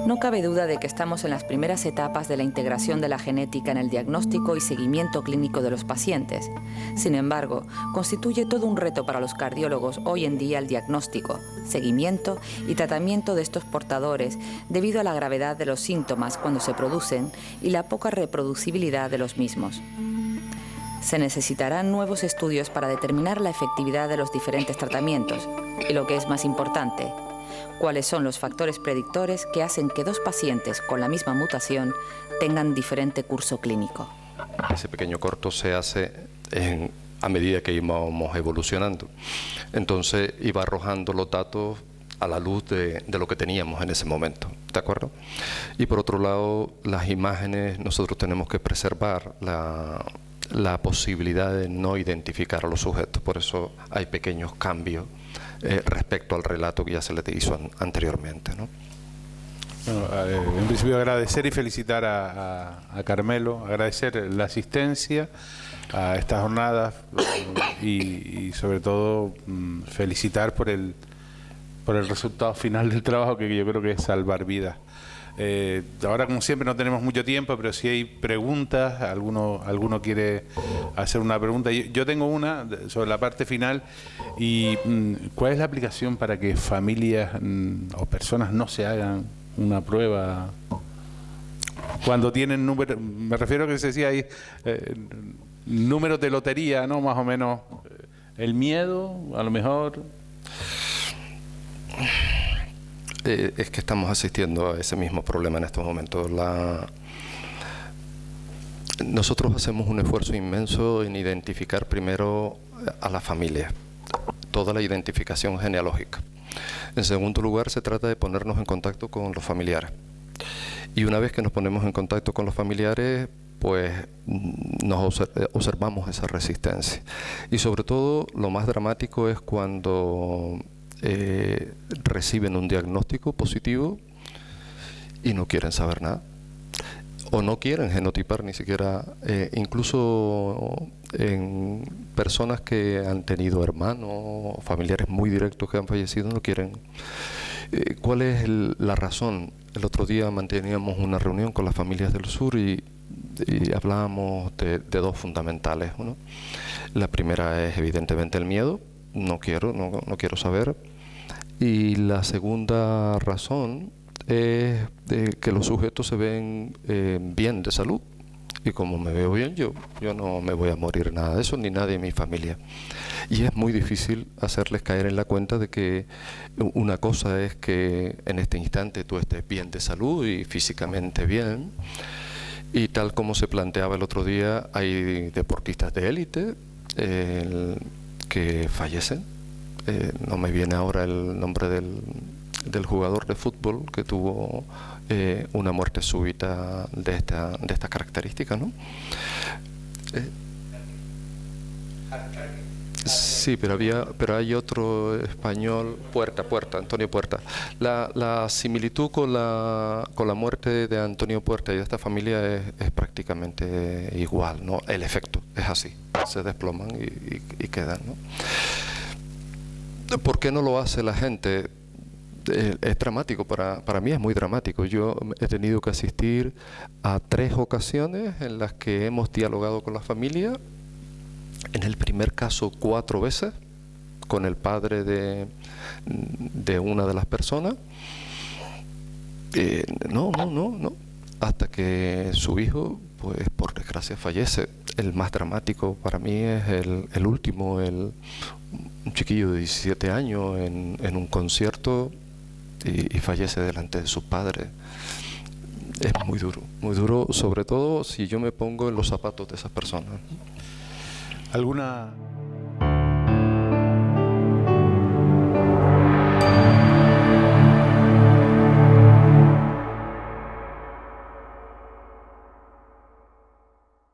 No cabe duda de que estamos en las primeras etapas de la integración de la genética en el diagnóstico y seguimiento clínico de los pacientes. Sin embargo, constituye todo un reto para los cardiólogos hoy en día el diagnóstico, seguimiento y tratamiento de estos portadores debido a la gravedad de los síntomas cuando se producen y la poca reproducibilidad de los mismos. Se necesitarán nuevos estudios para determinar la efectividad de los diferentes tratamientos y, lo que es más importante, ¿Cuáles son los factores predictores que hacen que dos pacientes con la misma mutación tengan diferente curso clínico? Ese pequeño corto se hace a medida que íbamos evolucionando. Entonces iba arrojando los datos a la luz de lo que teníamos en ese momento, ¿de acuerdo? Y por otro lado, las imágenes, nosotros tenemos que preservar la posibilidad de no identificar a los sujetos, por eso hay pequeños cambios respecto al relato que ya se les hizo anteriormente, ¿no? Bueno, en principio agradecer y felicitar a Carmelo, agradecer la asistencia a estas jornadas y sobre todo felicitar por el resultado final del trabajo, que yo creo que es salvar vidas. Ahora, como siempre, no tenemos mucho tiempo, pero si hay preguntas, alguno quiere hacer una pregunta. Yo tengo una sobre la parte final. Y ¿cuál es la aplicación para que familias o personas no se hagan una prueba cuando tienen número? Me refiero a que se decía ahí números de lotería, ¿no? Más o menos el miedo, a lo mejor. Es que estamos asistiendo a ese mismo problema en estos momentos. Nosotros hacemos un esfuerzo inmenso en identificar primero a la familia, toda la identificación genealógica. En segundo lugar, se trata de ponernos en contacto con los familiares. Y una vez que nos ponemos en contacto con los familiares, pues nos observamos esa resistencia. Y sobre todo, lo más dramático es cuando reciben un diagnóstico positivo y no quieren saber nada, o no quieren genotipar ni siquiera, incluso en personas que han tenido hermanos o familiares muy directos que han fallecido, no quieren. ¿Cuál es la razón? El otro día manteníamos una reunión con las familias del sur y hablábamos de dos fundamentales, ¿no? La primera es evidentemente el miedo, no quiero saber. Y la segunda razón es que los sujetos se ven bien de salud. Y como me veo bien, yo no me voy a morir nada de eso, ni nadie en mi familia. Y es muy difícil hacerles caer en la cuenta de que una cosa es que en este instante tú estés bien de salud y físicamente bien. Y tal como se planteaba el otro día, hay deportistas de élite que fallecen. No me viene ahora el nombre del jugador de fútbol que tuvo una muerte súbita de esta característica, ¿no? Sí, pero hay otro español, Antonio Puerta. La similitud con la muerte de Antonio Puerta y de esta familia es prácticamente igual, ¿no? El efecto es así, se desploman y quedan, ¿no? ¿Por qué no lo hace la gente? Es dramático, para mí es muy dramático. Yo he tenido que asistir a 3 ocasiones en las que hemos dialogado con la familia. En el primer caso 4 veces, con el padre de una de las personas. No. Hasta que su hijo, pues por desgracia, fallece. El más dramático para mí es el último, un chiquillo de 17 años en un concierto y fallece delante de sus padres. Es muy duro, sobre todo si yo me pongo en los zapatos de esas personas. ¿Alguna